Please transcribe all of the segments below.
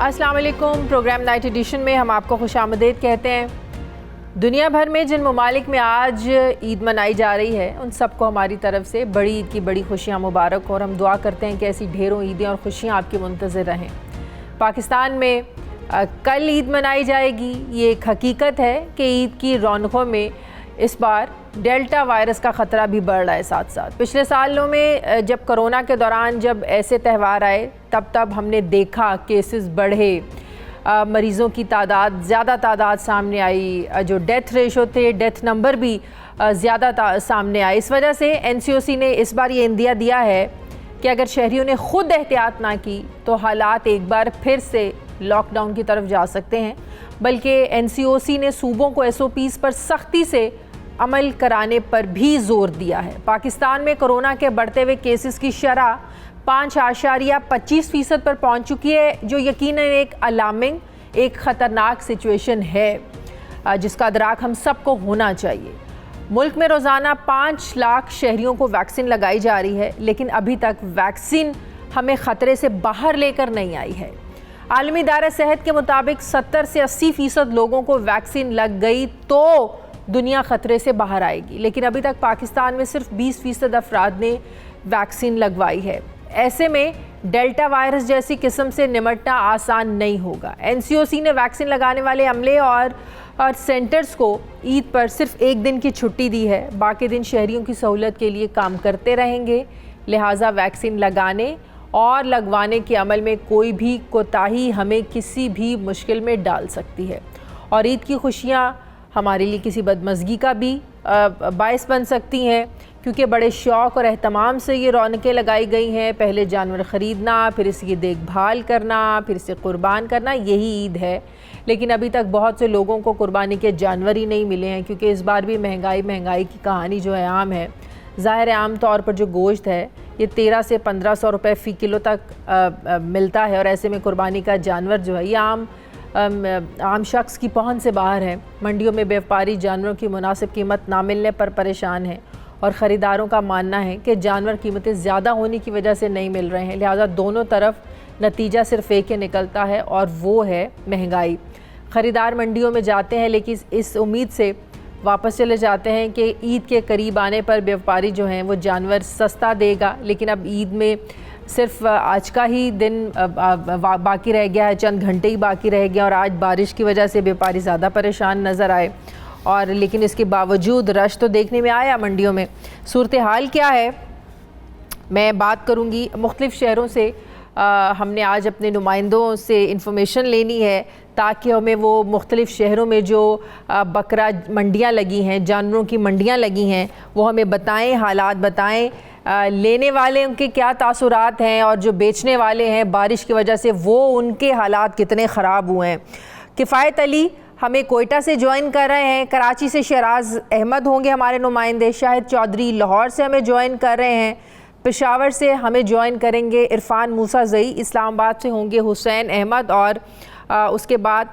अस्सलाम वालेकुम। Programme night addition में हम आपको खुशामदीद कहते हैं। दुनिया भर में जिन ममालिक में आज ईद मनाई जा रही है उन सबको हमारी तरफ से बड़ी ईद की बड़ी खुशियाँ मुबारक और हम दुआ करते हैं कि ऐसी ढेरों ईदें और खुशियाँ आपकी मुंतज़िर रहें। पाकिस्तान में कल ईद मनाई जाएगी। ये एक हकीकत है कि ईद की रौनकों में इस बार डेल्टा वायरस का ख़तरा भी बढ़ रहा है। साथ साथ पिछले सालों में जब कोरोना के दौरान जब ऐसे त्यौहार आए तब हमने देखा केसेस बढ़े, मरीज़ों की तादाद ज़्यादा तादाद सामने आई, जो डेथ रेशो थे, डेथ नंबर भी ज़्यादा सामने आए। इस वजह से NCOC ने इस बार ये इंदिया दिया है कि अगर शहरियों ने ख़ुद एहतियात ना की तो हालात एक बार फिर से लॉकडाउन की तरफ जा सकते हैं। बल्कि NCOC ने सूबों को SOPs पर सख्ती से अमल कराने पर भी ज़ोर दिया है। पाकिस्तान में कोरोना के बढ़ते हुए केसेस की शरह 5.25% पर पहुंच चुकी है, जो यकीनन एक अलार्मिंग, एक ख़तरनाक सिचुएशन है जिसका अदराक हम सबको होना चाहिए। मुल्क में रोज़ाना 5 लाख शहरियों को वैक्सीन लगाई जा रही है, लेकिन अभी तक वैक्सीन हमें ख़तरे से बाहर लेकर नहीं आई है। आलमी इदारा सेहत के मुताबिक 70 से 80% लोगों को वैक्सीन लग गई तो दुनिया ख़तरे से बाहर आएगी, लेकिन अभी तक पाकिस्तान में सिर्फ 20% अफराद ने वैक्सीन लगवाई है। ऐसे में डेल्टा वायरस जैसी किस्म से निमटना आसान नहीं होगा। NCOC ने वैक्सीन लगाने वाले अमले और सेंटर्स को ईद पर सिर्फ एक दिन की छुट्टी दी है। बाकी दिन शहरियों की सहूलत के लिए काम करते रहेंगे। लिहाजा वैक्सीन लगाने और लगवाने के अमल में कोई भी कोताही हमें किसी भी मुश्किल में डाल सकती है और ईद की खुशियाँ हमारे लिए किसी बदमज़गी का भी बायस बन सकती हैं, क्योंकि बड़े शौक़ और एहतमाम से ये रौनकें लगाई गई हैं। पहले जानवर ख़रीदना, फिर इसकी देखभाल करना, फिर इसे क़ुरबान करना, यही ईद है। लेकिन अभी तक बहुत से लोगों को क़ुरबानी के जानवर ही नहीं मिले हैं, क्योंकि इस बार भी महंगाई की कहानी जो है आम है। ज़ाहिर है आम तौर पर जो गोश्त है ये 1300 से 1500 रुपये फ़ी किलो तक मिलता है और ऐसे में क़ुरबानी का जानवर जो है ये आम शख्स की पहुंच से बाहर है। मंडियों में व्यापारी जानवरों की मुनासिब कीमत ना मिलने पर परेशान हैं और ख़रीदारों का मानना है कि जानवर कीमतें ज़्यादा होने की वजह से नहीं मिल रहे हैं। लिहाजा दोनों तरफ नतीजा सिर्फ एक ही निकलता है और वो है महंगाई। ख़रीदार मंडियों में जाते हैं लेकिन इस उम्मीद से वापस चले जाते हैं कि ईद के करीब आने पर व्यापारी जो हैं वो जानवर सस्ता देगा, लेकिन अब ईद में सिर्फ आज का ही दिन बाकी रह गया है, चंद घंटे ही बाकी रह गया और आज बारिश की वजह से व्यापारी ज़्यादा परेशान नज़र आए। और लेकिन इसके बावजूद रश तो देखने में आया मंडियों में। सूरत हाल क्या है मैं बात करूंगी। मुख्तलिफ़ शहरों से हमने आज अपने नुमाइंदों से इंफॉर्मेशन लेनी है ताकि हमें वो मुख्तलिफ़ शहरों में जो बकरा मंडियाँ लगी हैं, जानवरों की मंडियाँ लगी हैं, वो हमें बताएं, हालात बताएं, लेने वाले उनके क्या तासुरात हैं और जो बेचने वाले हैं बारिश की वजह से वो उनके हालात कितने ख़राब हुए हैं। किफ़ायत अली हमें कोयटा से ज्वाइन कर रहे हैं, कराची से शराज अहमद होंगे हमारे नुमाइंदे, शाहिद चौधरी लाहौर से हमें ज्वाइन कर रहे हैं, पेशावर से हमें ज्वाइन करेंगे इरफान मूसा ज़ई, इस्लामाबाद से होंगे हुसैन अहमद और उसके बाद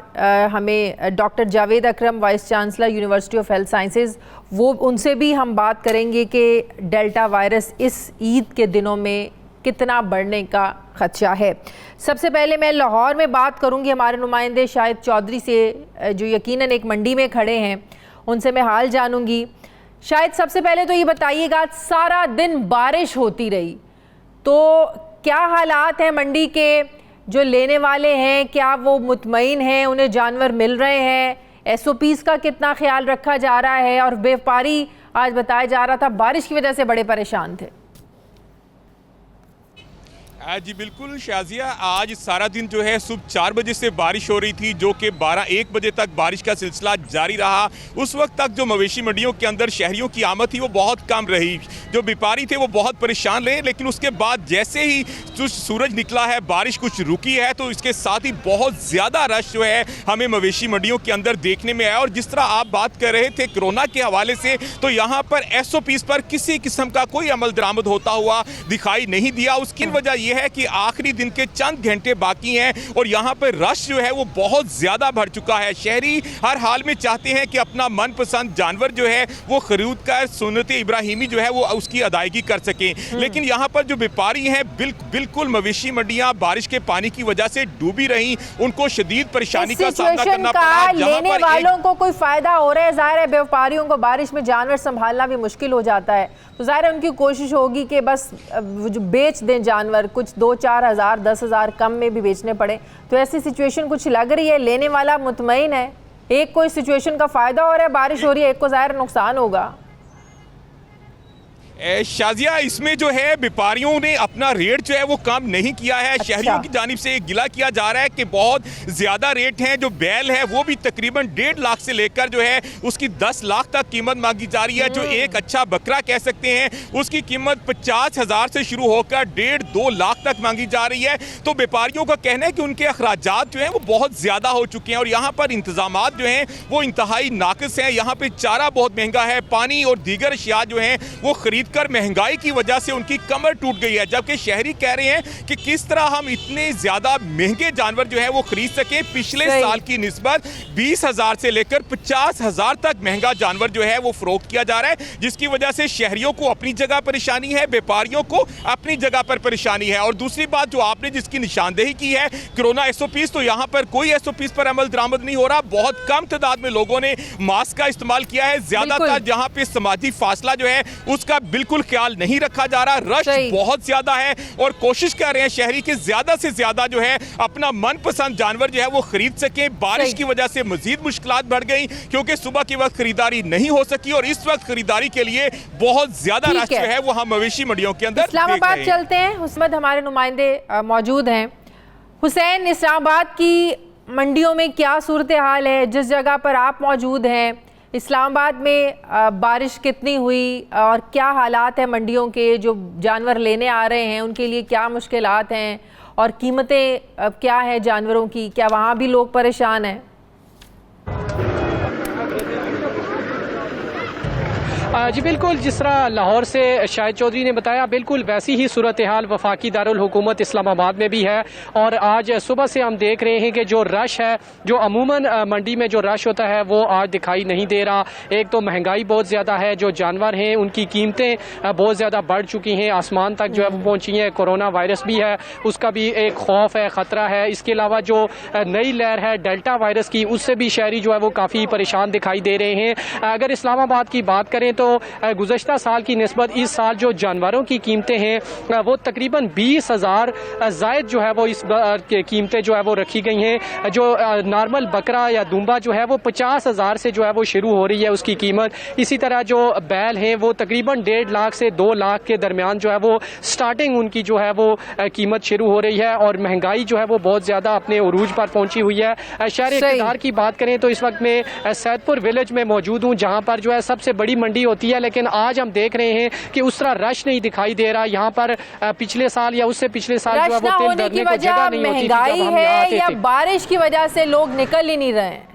हमें doctor Javed Akram vice chancellor university of health sciences, वो उनसे भी हम बात करेंगे कि डेल्टा वायरस इस ईद के दिनों में कितना बढ़ने का खदशा है। सबसे पहले मैं लाहौर में बात करूंगी हमारे नुमाइंदे शाहिद चौधरी से, जो यकीनन एक मंडी में खड़े हैं, उनसे मैं हाल जानूंगी। शायद सबसे पहले तो ये बताइएगा, सारा दिन बारिश होती रही तो क्या हालात हैं मंडी के? जो लेने वाले हैं क्या वो मुतमईन हैं, उन्हें जानवर मिल रहे हैं? SOPs का कितना ख्याल रखा जा रहा है? और व्यापारी आज बताया जा रहा था बारिश की वजह से बड़े परेशान थे। जी बिल्कुल शाजिया, आज सारा दिन जो है सुबह 4 बजे से बारिश हो रही थी, जो कि 12-1 बजे तक बारिश का सिलसिला जारी रहा। उस वक्त तक जो मवेशी मंडियों के अंदर शहरियों की आमद थी वो बहुत कम रही, जो व्यापारी थे वो बहुत परेशान रहे। लेकिन उसके बाद जैसे ही सूरज निकला है, बारिश कुछ रुकी है, तो इसके साथ ही बहुत ज़्यादा रश जो है हमें मवेशी मंडियों के अंदर देखने में आया। और जिस तरह आप बात कर रहे थे कोरोना के हवाले से, तो यहाँ पर SOPs पर किसी किस्म का कोई अमल दरामद होता हुआ दिखाई नहीं दिया। उसकी वजह है कि आखिरी दिन के चंद घंटे बाकी हैं और यहां पर रश जो है वो बहुत ज्यादा बढ़ चुका है। शहरी हर हाल में चाहते हैं कि अपना मनपसंद जानवर जो है वो खरीद कर सुन्नत इब्राहिमी जो है वो उसकी अदायगी कर सकें। लेकिन यहां पर जो व्यापारी हैं बिल्कुल मवेशी मंडियां बारिश के पानी की वजह से डूबी रहीं, उनको शदीद परेशानी का सामना सिचुएशन करना का पड़ा। लेने वालों को कोई फायदा हो रहा है, जाहिर है व्यापारियों को बारिश में जानवर संभालना भी मुश्किल हो जाता है, तो जाहिर है उनकी कोशिश होगी कि बस जो बेच दें जानवर, कुछ 2-4 हज़ार 10 हज़ार कम में भी बेचने पड़े। तो ऐसी सिचुएशन कुछ लग रही है, लेने वाला मुतमईन है, एक कोई सिचुएशन का फायदा हो रहा है, बारिश हो रही है, एक को जाहिर नुकसान होगा। शाजिया, इसमें जो है व्यापारियों ने अपना रेट जो है वो कम नहीं किया है। अच्छा। शहरियों की जानिब से गिला किया जा रहा है कि बहुत ज्यादा रेट हैं। जो बैल है वो भी तकरीबन 1.5 लाख से लेकर जो है उसकी 10 लाख तक कीमत मांगी जा रही है। जो एक अच्छा बकरा कह सकते हैं उसकी कीमत 50,000 से शुरू होकर 1.5-2 लाख तक मांगी जा रही है। तो व्यापारियों का कहना है कि उनके अखराजात जो हैं वो बहुत ज्यादा हो चुके हैं और यहाँ पर इंतजामात जो हैं वो इंतहाई नाकिस हैं। यहाँ पे चारा बहुत महंगा है, पानी और दीगर अशिया जो हैं वो खरीद कर महंगाई की वजह से उनकी कमर टूट गई है। जबकि शहरी कह रहे हैं कि किस तरह हम इतने ज्यादा महंगे जानवर जो है वो खरीद सके। पिछले साल की निस्बत 20,000 से लेकर 50,000 तक महंगा जानवर जो है वो फरोख्त किया जा रहा है, जिसकी वजह से शहरियों को अपनी जगह परेशानी है, व्यापारियों को अपनी जगह पर परेशानी है। और दूसरी बात जो आपने जिसकी निशानदेही की है कोरोना SOPs, तो यहाँ पर कोई SOPs पर अमल दरामद नहीं हो रहा। बहुत कम तादाद में लोगों ने मास्क का इस्तेमाल किया है। ज्यादातर जहाँ पे समाजी फासला जो है उसका बिल्कुल ख्याल नहीं रखा जा रहा। रश बहुत ज्यादा है और कोशिश कर रहे हैं शहरी के ज्यादा से ज्यादा जो है अपना मनपसंद जानवर जो है वो खरीद सके। बारिश की वजह से मजीद मुश्किलात बढ़ गई क्योंकि सुबह के वक्त खरीदारी नहीं हो सकी और इस वक्त खरीदारी के लिए बहुत ज्यादा रश जो है वो हम मवेशी मंडियों के अंदर इस्लामाबाद चलते हैं। हुसैन हमारे नुमाइंदे मौजूद हैं। हुसैन, इस्लामाबाद की मंडियों में क्या सूरत हाल है? जिस जगह पर आप मौजूद हैं इस्लामाबाद में बारिश कितनी हुई और क्या हालात है मंडियों के? जो जानवर लेने आ रहे हैं उनके लिए क्या मुश्किलात हैं और कीमतें क्या है जानवरों की? क्या वहाँ भी लोग परेशान हैं? जी बिल्कुल, जिस तरह लाहौर से शाहिद चौधरी ने बताया बिल्कुल वैसी ही सूरत हाल वफाकी दारुल हुकूमत इस्लामाबाद में भी है। और आज सुबह से हम देख रहे हैं कि जो रश है, जो अमूमन मंडी में जो रश होता है वो आज दिखाई नहीं दे रहा। एक तो महंगाई बहुत ज़्यादा है, जो जानवर हैं उनकी कीमतें बहुत ज़्यादा बढ़ चुकी हैं, आसमान तक जो है वो पहुँची हैं। कोरोना वायरस भी है, उसका भी एक खौफ है, ख़तरा है। इसके अलावा जो नई लहर है डेल्टा वायरस की, उससे भी शहरी जो है वो काफ़ी परेशान दिखाई दे रहे हैं। अगर इस्लामाबाद की बात करें तो गुज़श्ता साल की निस्बत इस साल जो जानवरों की कीमतें हैं वो तकरीबन 20,000 जायद जो है वो इस कीमतें जो है वो रखी गई हैं। जो नॉर्मल बकरा या दुम्बा जो है वो 50,000 से जो है वो शुरू हो रही है उसकी कीमत। इसी तरह जो बैल हैं वो तकरीबन 1.5 लाख से 2 लाख के दरमियान जो है वो स्टार्टिंग उनकी जो है वो कीमत शुरू हो रही है। और महंगाई जो है वो बहुत ज़्यादा अपने उरूज पर पहुंची हुई है। शहर इक़्तिदार की बात करें तो इस वक्त में सैदपुर विलेज में मौजूद हूँ, जहाँ पर जो है सबसे बड़ी मंडी होती है, लेकिन आज हम देख रहे हैं कि उस तरह रश नहीं दिखाई दे रहा। यहाँ पर पिछले साल या उससे पिछले साल जो है वो तिल धरने को जगह नहीं होती थी जब हम यहाँ आते थे। या बारिश की वजह से लोग निकल ही नहीं रहे हैं?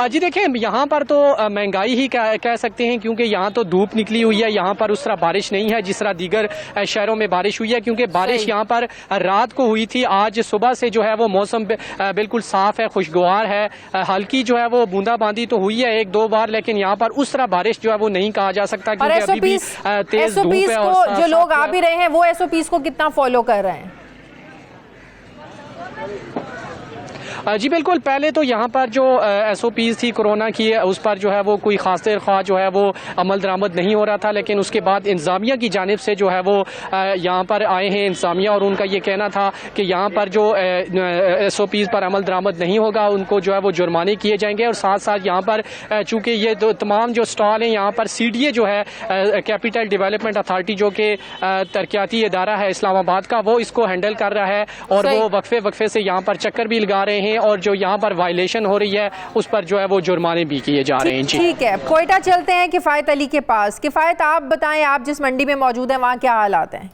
जी देखिए, यहाँ पर तो महंगाई ही कह सकते हैं क्योंकि यहाँ तो धूप निकली हुई है, यहाँ पर उस तरह बारिश नहीं है जिस तरह दीगर शहरों में बारिश हुई है। क्योंकि बारिश यहाँ पर रात को हुई थी, आज सुबह से जो है वो मौसम बिल्कुल साफ है, खुशगवार है। हल्की जो है वो बूंदाबांदी तो हुई है 1-2 बार, लेकिन यहाँ पर उस तरह बारिश जो है वो नहीं कहा जा सकता क्योंकि अभी भी तेज धूप है। और जो लोग आ भी रहे हैं वो SOPs को कितना फॉलो कर रहे हैं? जी बिल्कुल, पहले तो यहाँ पर जो SOPs थी कोरोना की उस पर जो है वो कोई खास ख्वाह जो है वो अमल दरामद नहीं हो रहा था। लेकिन उसके बाद इंतज़ामिया की जानिब से जो है वो यहाँ पर आए हैं इंतज़ामिया, और उनका ये कहना था कि यहाँ पर जो SOPs पर अमल दरामद नहीं होगा उनको जो है वो जुर्माने किए जाएंगे। और साथ साथ यहाँ पर चूँकि ये तमाम जो स्टॉल हैं यहाँ पर CDA जो है कैपिटल डेवलपमेंट अथॉरिटी जो कि तरक्याती इदारा है इस्लामाबाद का, वो इसको हैंडल कर रहा है और वो वक्फे से यहाँ पर चक्कर भी लगा रहे हैं और जो यहाँ पर वायलेशन हो रही है उस पर जो है वो जुर्माने भी किए जा रहे हैं। ठीक है, कोयटा चलते हैं किफ़ायत अली के पास। किफ़ायत, आप बताएं, आप जिस मंडी में मौजूद हैं वहाँ क्या हालात हैं?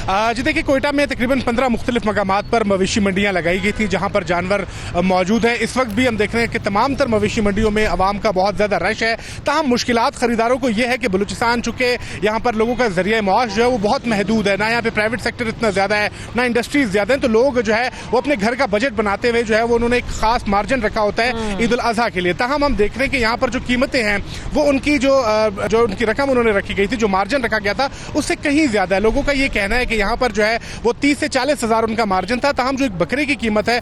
जी देखिए, कोयटा में तकरीबन 15 मुख्तलिफ मकामात पर मवेशी मंडियाँ लगाई गई थी जहाँ पर जानवर मौजूद हैं। इस वक्त भी हम देख रहे हैं कि तमाम तर मवेशी मंडियों में आवाम का बहुत ज़्यादा रश है। ताहम मुश्किलात खरीदारों को यह है कि बलूचिस्तान चूँकि यहाँ पर लोगों का जरिया माश जो है वो बहुत महदूद है, ना यहाँ पे प्राइवेट सेक्टर इतना ज़्यादा है, ना इंडस्ट्रीज ज़्यादा हैं, तो लोग जो है वो अपने घर का बजट बनाते हुए जो है वो उन्होंने एक खास मार्जिन रखा होता है ईद उल अज़हा के लिए। ताहम हम देख रहे हैं कि यहाँ पर जो कीमतें हैं वो उनकी जो उनकी रकम उन्होंने रखी गई थी, जो मार्जिन रखा गया था उससे कहीं ज़्यादा है। लोगों का ये कहना है कि यहाँ पर जो है वो 30 से 40 हज़ार उनका मार्जिन था। ताहम जो एक बकरे की कीमत है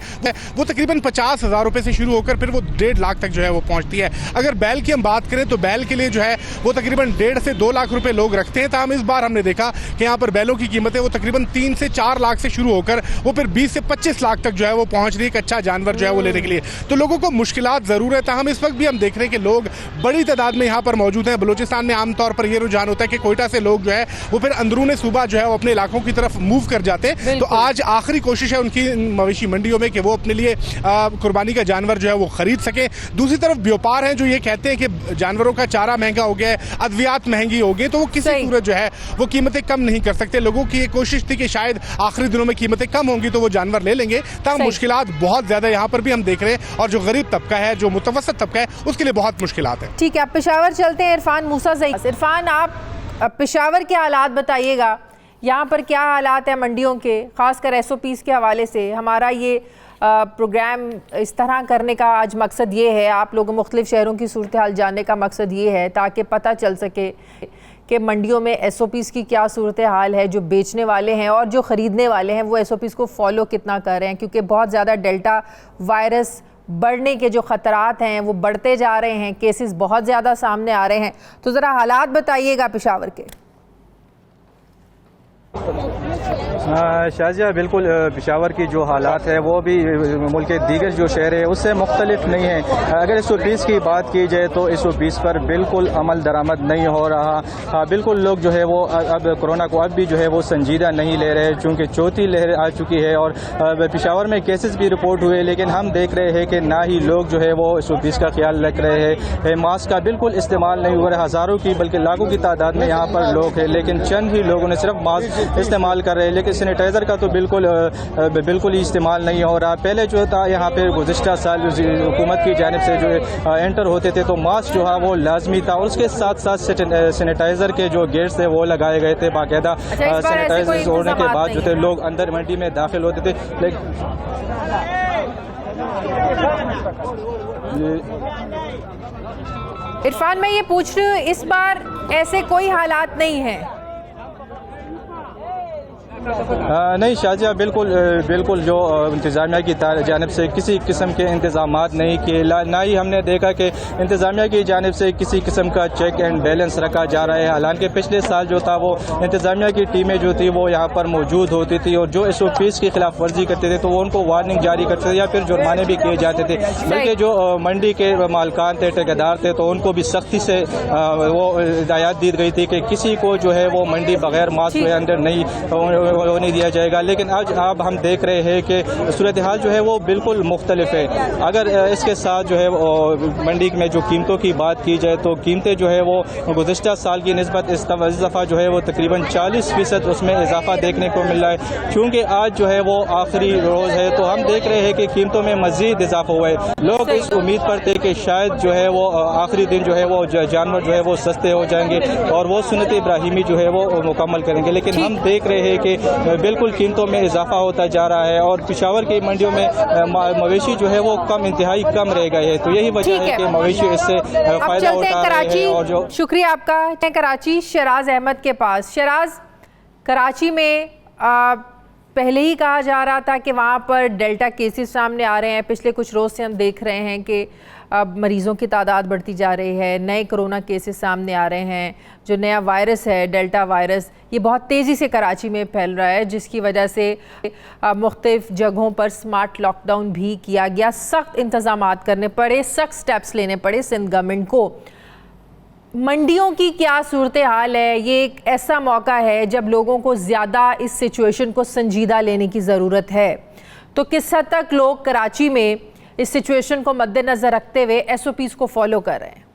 वो तकरीबन 50,000 रुपये से शुरू होकर फिर वो 1.5 लाख तक जो है वो पहुँचती है। अगर बैल की हम बात करें तो बैल के लिए जो है वो तकरीबन 1.5 से 2 लाख रुपए लोग रखते हैं। ताहम इस बार हमने देखा कि यहाँ पर बैलों की कीमतें वो तकरीबन 3 से 4 लाख से शुरू होकर वो फिर 20 से 25 लाख तक जो है वो पहुँच रही है एक अच्छा जानवर जो है वो लेने के लिए। तो लोगों को मुश्किलात ज़रूर है। ताहम इस वक्त भी हम देख रहे हैं कि लोग बड़ी तादाद में यहाँ पर मौजूद हैं। बलूचिस्तान में आमतौर पर यह रुझान होता है कि कोयटा से लोग जो है वो फिर अंदरूनी सूबा जो है वो अपने इलाकों की तरफ मूव कर जाते हैं। तो आज आखिरी कोशिश है उनकी मवेशी मंडियों में कि वो अपने लिए कुर्बानी का जानवर जो है वो खरीद सके। दूसरी तरफ व्यापार हैं जो ये कहते हैं कि जानवरों का चारा महंगा हो गया है, अद्वियात महंगी हो गई, तो वो किसी सूरत जो है वो कीमतें कम नहीं कर सकते। लोगों की ये कोशिश थी कि शायद आखिरी दिनों में कीमतें कम होंगी तो वो जानवर ले लेंगे। तब मुश्किलात बहुत ज्यादा यहाँ पर भी हम देख रहे हैं, और जो गरीब तबका है, जो मुतवसत तबका है, उसके लिए बहुत मुश्किलात है। ठीक है, आप पेशावर चलते हैं। इरफान मूसा से। इरफान, आप पेशावर के हालात बताइएगा, यहाँ पर क्या हालात है मंडियों के, खासकर SOPs के हवाले से। हमारा ये प्रोग्राम इस तरह करने का आज मकसद ये है, आप लोगों मुख्तलिफ शहरों की सूरत हाल जानने का मकसद ये है ताकि पता चल सके कि मंडियों में SOPs की क्या सूरत हाल है, जो बेचने वाले हैं और जो ख़रीदने वाले हैं वो SOPs को फॉलो कितना कर रहे हैं, क्योंकि बहुत ज़्यादा डेल्टा वायरस बढ़ने के जो ख़तरात हैं वो बढ़ते जा रहे हैं, केसेस बहुत ज़्यादा सामने आ रहे हैं। तो ज़रा हालात बताइएगा पेशावर के। शाजिया, बिल्कुल पेशावर की जो हालात है वो भी मुल्क के दीगर जो शहर है उससे मुख्तलिफ नहीं है। अगर SOPs की बात की जाए तो SOPs पर बिल्कुल अमल दरामद नहीं हो रहा। बिल्कुल लोग जो है वो अब कोरोना को अब भी जो है वो संजीदा नहीं ले रहे, चूँकि चौथी लहर आ चुकी है और पेशावर में केसेस भी रिपोर्ट हुए, लेकिन हम देख रहे हैं कि ना ही लोग जो है वो SOPs का ख्याल रख रहे हैं। मास्क का बिल्कुल इस्तेमाल नहीं हो रहा, हज़ारों की बल्कि लाखों की तादाद में यहाँ पर लोग हैं, लेकिन चंद ही लोगों ने सिर्फ मास्क इस्तेमाल कर रहे हैं, लेकिन सैनिटाइज़र का तो बिल्कुल ही इस्तेमाल नहीं हो रहा। पहले जो था यहाँ पे गुज़िश्ता साल हुकूमत की जानिब से जो एंटर होते थे तो मास्क जो है वो लाजमी था, और उसके साथ साथ सैनिटाइज़र के जो गेट्स थे वो लगाए गए थे बाकायदा। सैनिटाइजर जोड़ने के बाद जो थे लोग अंदर मंडी में दाखिल होते थे। इरफान, मैं ये पूछ रही हूँ, इस बार ऐसे कोई हालात नहीं है? नहीं शाजिया, बिल्कुल जो इंतज़ामिया की जानिब से किसी किस्म के इंतज़ामात नहीं किए, ना ही हमने देखा कि इंतज़ामिया की जानिब से किसी किस्म का चेक एंड बैलेंस रखा जा रहा है। हालांकि पिछले साल जो था वो इंतज़ामिया की टीमें जो थी वो यहाँ पर मौजूद होती थी और जो SOPs की खिलाफ वर्जी करते थे तो वो उनको वार्निंग जारी करते थे या फिर जुर्माने भी किए जाते थे। बल्कि जो मंडी के मालकान थे, ठेकेदार थे, तो उनको भी सख्ती से वो हिदायत दी गई थी कि किसी को जो है वो मंडी बगैर मास्क के अंदर नहीं होने दिया जाएगा। लेकिन आज अब हम देख रहे हैं कि सूरत हाल जो है वो बिल्कुल मुख्तलिफ है। अगर इसके साथ जो है मंडी में जो कीमतों की बात की जाए तो कीमतें जो है वो गुज़िश्ता साल की निस्बत इस दफ़ा जो है वो तकरीबन 40% उसमें इजाफा देखने को मिल रहा है। चूँकि आज जो है वो आखिरी रोज़ है तो हम देख रहे हैं कि कीमतों में मज़ीद इजाफा हुआ है। लोग इस उम्मीद पर थे कि शायद जो है वो आखिरी दिन जो है वो जानवर जो है वो सस्ते हो जाएंगे और वो सुन्नत इब्राहिमी जो है वो मुकम्मल करेंगे, लेकिन हम देख रहे हैं कि बिल्कुल कीमतों में इजाफा होता जा रहा है और पेशावर की मंडियों में मवेशी जो है वो इंतहाई कम रह गए हैं। तो यही वजह है कि मवेशी इससे फायदा उठा रहे हैं। और जो शुक्रिया आपका। कराची शराज अहमद के पास। शराज, कराची में पहले ही कहा जा रहा था कि वहाँ पर डेल्टा केसेस सामने आ रहे हैं। पिछले कुछ रोज़ से हम देख रहे हैं कि अब मरीज़ों की तादाद बढ़ती जा रही है, नए कोरोना केसेस सामने आ रहे हैं। जो नया वायरस है, डेल्टा वायरस, ये बहुत तेज़ी से कराची में फैल रहा है, जिसकी वजह से मुख्तलिफ जगहों पर स्मार्ट लॉकडाउन भी किया गया। सख्त इंतज़ामात करने पड़े, सख्त स्टेप्स लेने पड़े सिंध गवर्नमेंट को। मंडियों की क्या सूरत हाल है? ये एक ऐसा मौका है जब लोगों को ज़्यादा इस सिचुएशन को संजीदा लेने की ज़रूरत है। तो किस हद तक लोग कराची में इस सिचुएशन को मद्देनज़र रखते हुए SOPs को फॉलो कर रहे हैं?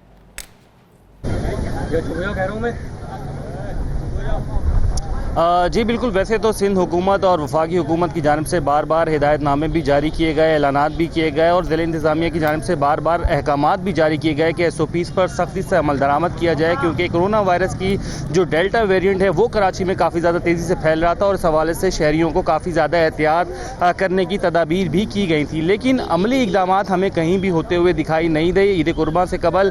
जी बिल्कुल, वैसे तो सिंध हुकूमत और वफाकी हुकूमत की जानिब से बार बार हिदायतनामे भी जारी किए गए, ऐलानात भी किए गए और ज़िला इंतज़ामिया की जानिब से बार बार अहकामात भी जारी किए गए कि SOPs पर सख्ती से अमल दरामद किया जाए, क्योंकि कोरोना वायरस की जो डेल्टा वेरिएंट है वो कराची में काफ़ी ज़्यादा तेज़ी से फैल रहा था और इस हवाले से शहरियों को काफ़ी ज़्यादा एहतियात करने की तदाबीर भी की गई थी। लेकिन अमली इक़दाम हमें कहीं भी होते हुए दिखाई नहीं दे। ईद कुर्बान से कबल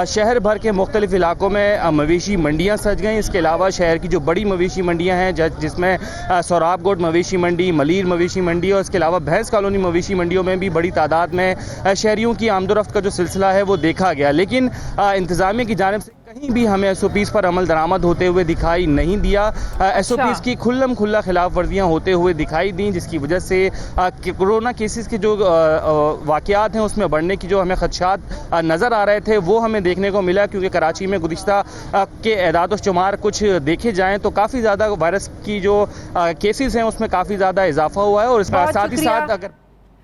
शहर भर के मुख्तलिफ इलाकों में मवेशी मंडियाँ सज गईं। इसके अलावा शहर की जो बड़ी मवेशी मंडियाँ हैं जिसमें सोराब गोट मवेशी मंडी, मलीर मवेशी मंडी और इसके अलावा भैंस कॉलोनी मवेशी मंडियों में भी बड़ी तादाद में शहरियों की आमदोरफ्त का जो सिलसिला है वो देखा गया। लेकिन इंतज़ामिया की जानिब से कहीं भी हमें SOPs पर अमल दरामद होते हुए दिखाई नहीं दिया। SOPs की खुल्लम खुल्ला खिलाफ वर्जियाँ होते हुए दिखाई दी, जिसकी वजह से कोरोना केसेस के जो वाक़यात हैं उसमें बढ़ने की जो हमें खदशात नज़र आ रहे थे वो हमें देखने को मिला, क्योंकि कराची में गुज़िश्ता के एदाद व शुमार कुछ देखे जाएँ तो काफ़ी ज़्यादा वायरस की जो केसेस हैं उसमें काफ़ी ज़्यादा इजाफा हुआ है। और इसके साथ ही साथ अगर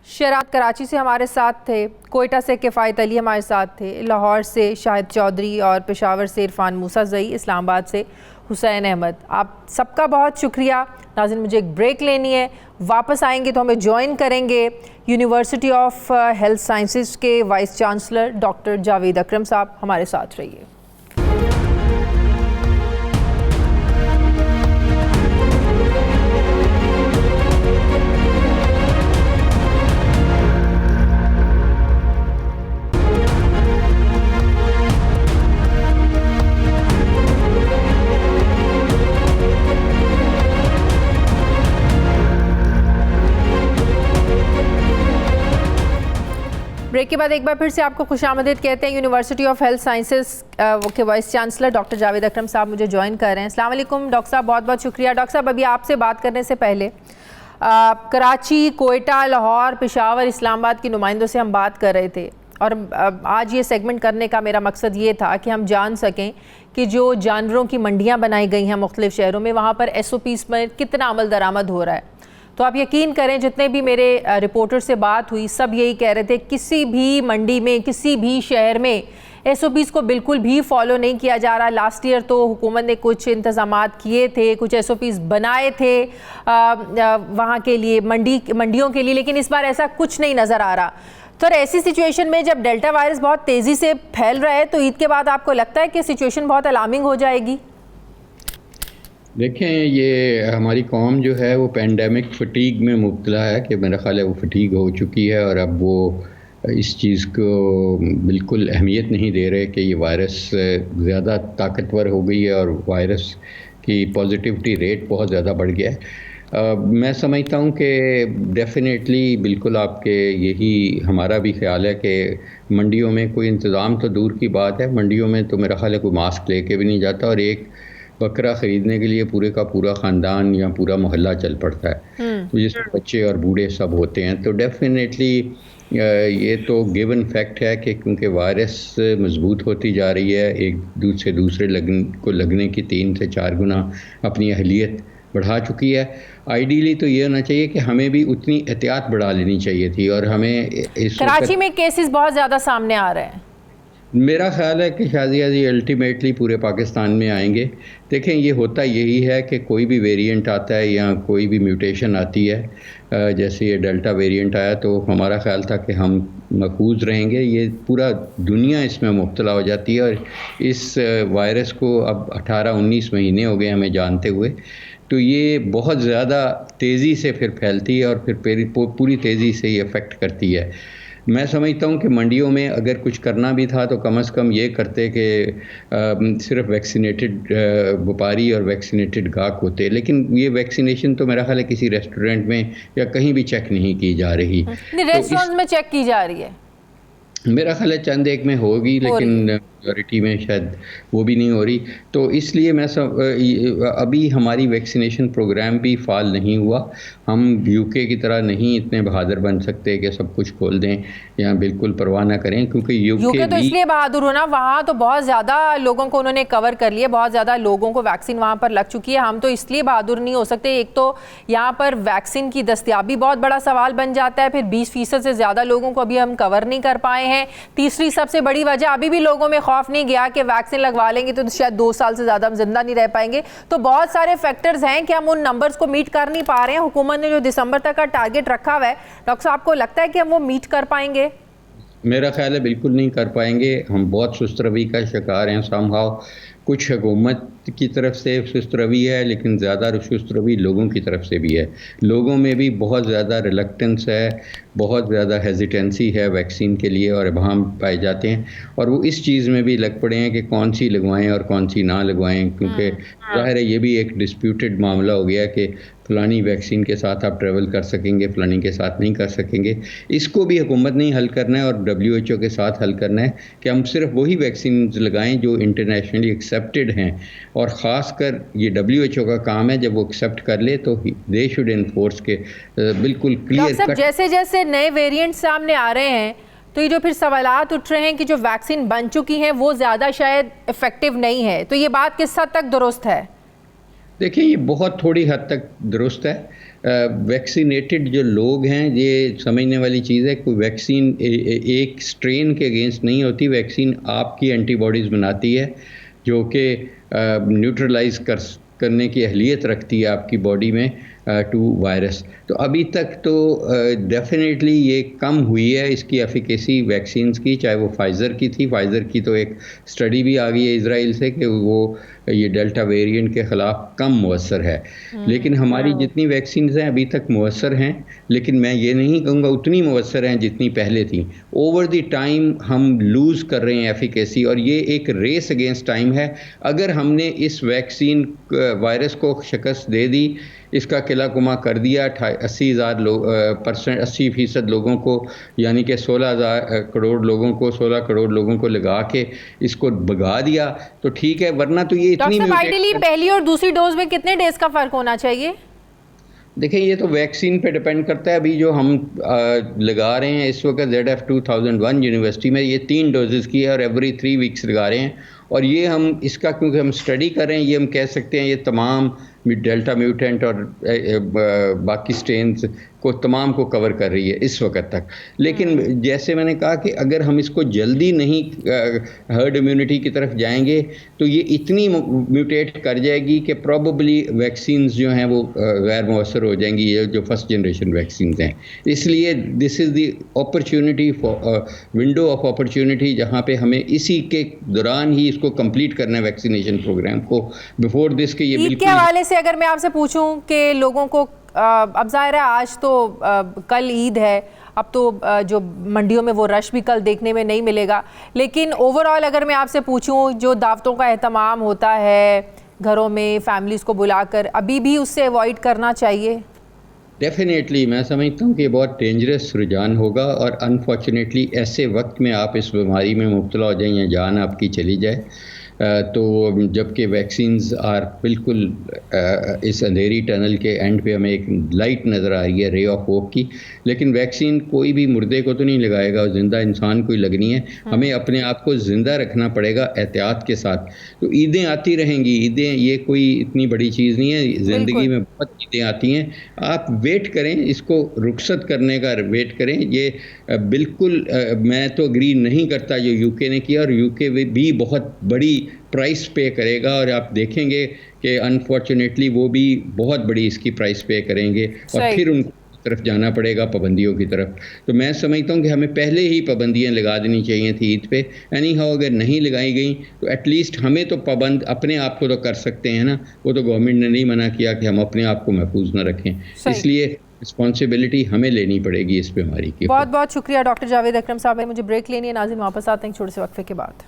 शरात कराची से हमारे साथ थे, कोयटा से किफ़ायत अली हमारे साथ थे, लाहौर से शाहिद चौधरी और पेशावर से इरफान मूसा ज़ई, इस्लामाबाद से हुसैन अहमद, आप सबका बहुत शुक्रिया। नाज़रीन, मुझे एक ब्रेक लेनी है, वापस आएंगे तो हमें ज्वाइन करेंगे यूनिवर्सिटी ऑफ हेल्थ साइंसेज के वाइस चांसलर डॉक्टर जावेद अकरम साहब। हमारे साथ रहिए। ब्रेक के बाद एक बार फिर से आपको खुशामदीद कहते हैं। यूनिवर्सिटी ऑफ हेल्थ साइंसेज के वाइस चांसलर डॉक्टर जावेद अकरम साहब मुझे ज्वाइन कर रहे हैं। अस्सलाम वालेकुम डॉक्टर साहब, बहुत बहुत शुक्रिया। डॉक्टर साहब, अभी आपसे बात करने से पहले कराची, कोयटा, लाहौर, पेशावर, इस्लामाबाद के नुमाइंदों से हम बात कर रहे थे और आज ये सेगमेंट करने का मेरा मकसद ये था कि हम जान सकें कि जो जानवरों की मंडियाँ बनाई गई हैं मुख्तलिफ शहरों में, वहाँ पर SOPs में कितना अमल दरामद हो रहा है। तो आप यकीन करें, जितने भी मेरे रिपोर्टर से बात हुई सब यही कह रहे थे, किसी भी मंडी में, किसी भी शहर में SOPs को बिल्कुल भी फॉलो नहीं किया जा रहा। लास्ट ईयर तो हुकूमत ने कुछ इंतज़ामात किए थे, कुछ SOPs बनाए थे वहाँ के लिए, मंडियों के लिए, लेकिन इस बार ऐसा कुछ नहीं नज़र आ रहा। तो ऐसी सिचुएशन में जब डेल्टा वायरस बहुत तेज़ी से फैल रहा है तो ईद के बाद आपको लगता है कि सिचुएशन बहुत अलार्मिंग हो जाएगी? देखें, ये हमारी कौम जो है वो पेंडेमिक फटीग में मुब्तला है कि मेरा ख्याल है वो फटीग हो चुकी है और अब वो इस चीज़ को बिल्कुल अहमियत नहीं दे रहे कि ये वायरस ज़्यादा ताकतवर हो गई है और वायरस की पॉजिटिविटी रेट बहुत ज़्यादा बढ़ गया है। मैं समझता हूँ कि डेफिनेटली बिल्कुल आपके यही हमारा भी ख्याल है कि मंडियों में कोई इंतज़ाम तो दूर की बात है, मंडियों में तो मेरा ख्याल है कोई मास्क लेके भी नहीं जाता और एक बकरा ख़रीदने के लिए पूरे का पूरा ख़ानदान या पूरा मोहल्ला चल पड़ता है, तो जिसमें बच्चे और बूढ़े सब होते हैं। तो डेफिनेटली ये तो गिवन फैक्ट है कि क्योंकि वायरस मजबूत होती जा रही है, एक दूसरे लगने की 3 से 4 गुना अपनी अहलियत बढ़ा चुकी है। आइडियली तो ये होना चाहिए कि हमें भी उतनी एहतियात बढ़ा लेनी चाहिए थी और हमें इस कराची में केसेस बहुत ज़्यादा सामने आ रहे हैं। मेरा ख्याल है कि शाजिया जी अल्टीमेटली पूरे पाकिस्तान में आएंगे। देखें, ये होता यही है कि कोई भी वेरिएंट आता है या कोई भी म्यूटेशन आती है, जैसे ये डेल्टा वेरिएंट आया तो हमारा ख्याल था कि हम महफूज रहेंगे। ये पूरा दुनिया इसमें मुब्तला हो जाती है और इस वायरस को अब 18-19 महीने हो गए हमें जानते हुए, तो ये बहुत ज़्यादा तेज़ी से फिर फैलती है और फिर पूरी तेज़ी से ये अफेक्ट करती है। मैं समझता हूँ कि मंडियों में अगर कुछ करना भी था तो कम से कम ये करते कि सिर्फ वैक्सीनेटेड व्यापारी और वैक्सीनेटेड गाहक होते, लेकिन ये वैक्सीनेशन तो मेरा ख्याल है किसी रेस्टोरेंट में या कहीं भी चेक नहीं की जा रही। रेस्टोरेंट में चेक की जा रही है, मेरा ख्याल है चंद एक में होगी, लेकिन मेजॉरिटी में शायद वो भी नहीं हो रही। तो इसलिए मैं अभी हमारी वैक्सीनेशन प्रोग्राम भी फाल नहीं हुआ। हम यूके की तरह नहीं इतने बहादुर बन सकते कि सब कुछ खोल दें या बिल्कुल परवाह ना करें, क्योंकि यूके तो इसलिए बहादुर हो ना, वहाँ तो बहुत ज़्यादा लोगों को उन्होंने कवर कर लिया, बहुत ज़्यादा लोगों को वैक्सीन वहाँ पर लग चुकी है। हम तो इसलिए बहादुर नहीं हो सकते, एक तो यहाँ पर वैक्सीन की दस्तयाबी बहुत बड़ा सवाल बन जाता है, फिर 20% से ज़्यादा लोगों को अभी हम कवर नहीं कर पाए हैं। तीसरी सबसे बड़ी वजह, अभी भी लोगों में खौफ नहीं गया कि वैक्सीन लगवा लेंगे तो शायद 2 साल से ज़्यादा हम जिंदा नहीं रह पाएंगे। तो बहुत सारे फैक्टर्स हैं कि हम उन नंबर्स को मीट कर नहीं पा रहे हैं। हुकूमत ने जो दिसंबर तक का टारगेट रखा हुआ है, डॉक्टर साहब को लगता है कि हम वो मीट कर पाएंगे? मेरा ख्याल है बिल्कुल नहीं कर पाएंगे। हम बहुत सुस्त रवि का शिकार हैं समहाउ। कुछ हुकूमत की तरफ से सुस्त रवि है, लेकिन ज़्यादा सुस्त रवि लोगों की तरफ से भी है। लोगों में भी बहुत ज़्यादा रिलक्टेंस है, बहुत ज़्यादा हेजिटेंसी है वैक्सीन के लिए, और अभाम पाए जाते हैं। और वो इस चीज़ में भी लग पड़े हैं कि कौन सी लगवाएं और कौन सी ना लगवाएं, क्योंकि ज़ाहिर है ये भी एक डिस्प्यूटेड मामला हो गया कि फ़लानी वैक्सीन के साथ आप ट्रैवल कर सकेंगे, फ़लानी के साथ नहीं कर सकेंगे। इसको भी हुकूमत ने ही हल करना है और WHO के साथ हल करना है कि हम सिर्फ वही वैक्सीन लगाएं जो इंटरनेशनली एक्सेप्टेड हैं, और ख़ासकर ये WHO का काम है, जब वो एक्सेप्ट कर ले तो दे शुड इन्फोर्स के बिल्कुल क्लियर कट। जैसे जैसे नए वेरिएंट सामने आ रहे हैं तो ये जो फिर सवालात उठ रहे हैं कि जो वैक्सीन बन चुकी हैं वो ज़्यादा शायद इफ़ेक्टिव नहीं है, तो ये बात किस हद तक दुरुस्त है? देखिए, ये बहुत थोड़ी हद तक दुरुस्त है। वैक्सीनेटेड जो लोग हैं, ये समझने वाली चीज़ है। कोई वैक्सीन एक स्ट्रेन के अगेंस्ट नहीं होती। वैक्सीन आपकी एंटीबॉडीज़ बनाती है जो कि न्यूट्रलाइज करने की अहलियत रखती है आपकी बॉडी में टू वायरस। तो अभी तक तो डेफिनेटली ये कम हुई है इसकी एफिकेसी वैक्सीन्स की, चाहे वो फाइज़र की थी। फाइज़र की तो एक स्टडी भी आ गई है इजराइल से कि वो ये डेल्टा वेरिएंट के ख़िलाफ़ कम मुअस्सर है। लेकिन हमारी जितनी वैक्सीन्स हैं अभी तक मुअस्सर हैं, लेकिन मैं ये नहीं कहूँगा उतनी मुअस्सर हैं जितनी पहले थी। ओवर द टाइम हम लूज़ कर रहे हैं एफिकेसी, और ये एक रेस अगेंस्ट टाइम है। अगर हमने इस वैक्सीन वायरस को शिकस्त दे दी, इसका किला कुमा कर दिया, 80% लोगों को, यानी कि 16 करोड़ लोगों को लगा के इसको भगा दिया, तो ठीक है। वरना तो ये इतनी आइडियली पहली और दूसरी डोज में कितने डेज का फ़र्क होना चाहिए? देखिए, ये तो वैक्सीन पे डिपेंड करता है। अभी जो हम लगा रहे हैं इस वक्त ZF 2001 यूनिवर्सिटी में, ये 3 डोजेस की है और एवरी 3 वीक्स लगा रहे हैं। और ये हम इसका क्योंकि हम स्टडी कर रहे हैं, ये हम कह सकते हैं ये तमाम डेल्टा म्यूटेंट और बाकी स्ट्रेन्स को तमाम को कवर कर रही है इस वक्त तक। लेकिन जैसे मैंने कहा कि अगर हम इसको जल्दी नहीं हर्ड इम्यूनिटी की तरफ जाएंगे तो ये इतनी म्यूटेट कर जाएगी कि प्रॉबली वैक्सीन्स जो हैं वो गैर मौसर हो जाएंगी, ये जो फर्स्ट जनरेशन वैक्सीन्स हैं। इसलिए this is the opportunity window of opportunity, जहाँ पे हमें इसी के दौरान ही इसको कंप्लीट करना है वैक्सीनेशन प्रोग्राम को, बिफोर दिस के। ये बिल्कुल के हवाले से अगर मैं आपसे पूछूं कि लोगों को अब ज़ाहिर है आज तो कल ईद है, अब तो जो मंडियों में वो रश भी कल देखने में नहीं मिलेगा, लेकिन ओवरऑल अगर मैं आपसे पूछूं जो दावतों का एहतमाम होता है घरों में फैमिलीज़ को बुलाकर, अभी भी उससे अवॉइड करना चाहिए? डेफिनेटली मैं समझता हूँ कि ये बहुत डेंजरस रुझान होगा, और अनफॉर्चुनेटली ऐसे वक्त में आप इस बीमारी में मुब्तला हो जाएं या जान आपकी चली जाए, तो जबकि वैक्सीन्स आर बिल्कुल इस अंधेरी टनल के एंड पे हमें एक लाइट नज़र आ रही है, रे ऑफ होप की। लेकिन वैक्सीन कोई भी मुर्दे को तो नहीं लगाएगा, जिंदा इंसान को ही लगनी है। हमें अपने आप को ज़िंदा रखना पड़ेगा एहतियात के साथ। तो ईदें आती रहेंगी, ईदें ये कोई इतनी बड़ी चीज़ नहीं है, ज़िंदगी में बहुत ईदें आती हैं। आप वेट करें, इसको रुखसत करने का वेट करें। ये बिल्कुल मैं तो अग्री नहीं करता जो UK ने किया, और UK भी बहुत बड़ी प्राइस पे करेगा, और आप देखेंगे कि अनफॉर्चुनेटली वो भी बहुत बड़ी इसकी प्राइस पे करेंगे, और फिर उनको तरफ जाना पड़ेगा पाबंदियों की तरफ। तो मैं समझता हूँ कि हमें पहले ही पाबंदियाँ लगा देनी चाहिए थी ईद पे। एनी हाउ अगर नहीं लगाई गई तो एटलीस्ट हमें तो पाबंद अपने आप को तो कर सकते हैं ना। वो तो गवर्नमेंट ने नहीं मना किया कि हम अपने आप को महफूज न रखें, इसलिए रिस्पॉन्सिबिलिटी हमें लेनी पड़ेगी इस बीमारी की। बहुत बहुत शुक्रिया डॉक्टर जावेद अकरम साहब। मुझे ब्रेक लेनी है, नाज़रीन वापस आते हैं छोटे से वक्फे के बाद।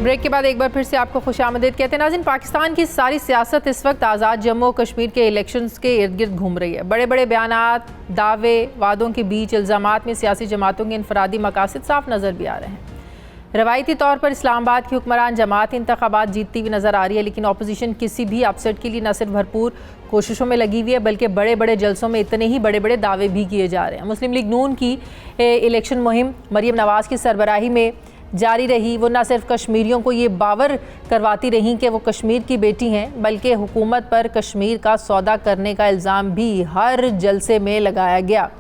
ब्रेक के बाद एक बार फिर से आपको खुशामदीद कहते हैं। नाज़रीन, पाकिस्तान की सारी सियासत इस वक्त आज़ाद जम्मू और कश्मीर के इलेक्शंस के इर्द गिर्द घूम रही है। बड़े बड़े बयानात, दावे, वादों के बीच इल्ज़ामात में सियासी जमातों के इनफरादी मकासद साफ नज़र भी आ रहे हैं। रवायती तौर पर इस्लामाबाद की हुक्मरान जमात इंतखाबात जीतती हुई नज़र आ रही है, लेकिन अपोजिशन किसी भी अपसेट के लिए न सिर्फ भरपूर कोशिशों में लगी हुई है बल्कि बड़े बड़े जलसों में इतने ही बड़े बड़े दावे भी किए जा रहे हैं। मुस्लिम लीग नून की इलेक्शन मुहिम मरीम नवाज़ की सरबराही में जारी रही। वो न सिर्फ कश्मीरियों को ये बावर करवाती रहीं कि वो कश्मीर की बेटी हैं, बल्कि हुकूमत पर कश्मीर का सौदा करने का इल्ज़ाम भी हर जलसे में लगाया गया।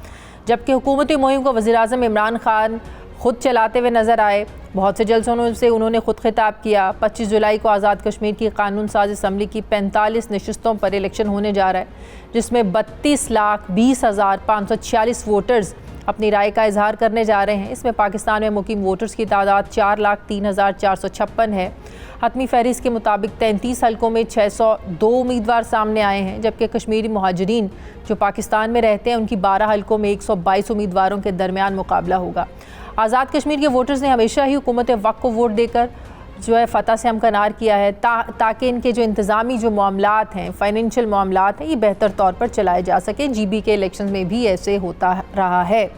जबकि हुकूमती मुहिम को वज़ीर-ए-आज़म इमरान खान खुद चलाते हुए नज़र आए। बहुत से जलसों से उन्होंने खुद खिताब किया। 25 जुलाई को आज़ाद कश्मीर की कानून साज असम्बली की 45 नशिस्तों पर इलेक्शन होने जा रहा है, जिसमें 32,20,546 वोटर्स अपनी राय का इजहार करने जा रहे हैं। इसमें पाकिस्तान में मुकीम वोटर्स की तादाद 4,03,456 है। हतमी फहरिस्त के मुताबिक 33 हलकों में 602 उम्मीदवार सामने आए हैं, जबकि कश्मीरी मुहाजिरीन जो पाकिस्तान में रहते हैं उनकी 12 हलकों में 122 उम्मीदवारों के दरमियान मुकाबला होगा। आज़ाद कश्मीर के वोटर्स ने हमेशा ही हुकूमत वक्त को वोट देकर जो है फ़तह से हमकनार किया है ताकि इनके जो इंतज़ामी जो मामलात हैं, फाइनेंशियल मामलात हैं, ये बेहतर तौर पर चलाए जा सके। GB के इलेक्शन में भी ऐसे होता रहा है।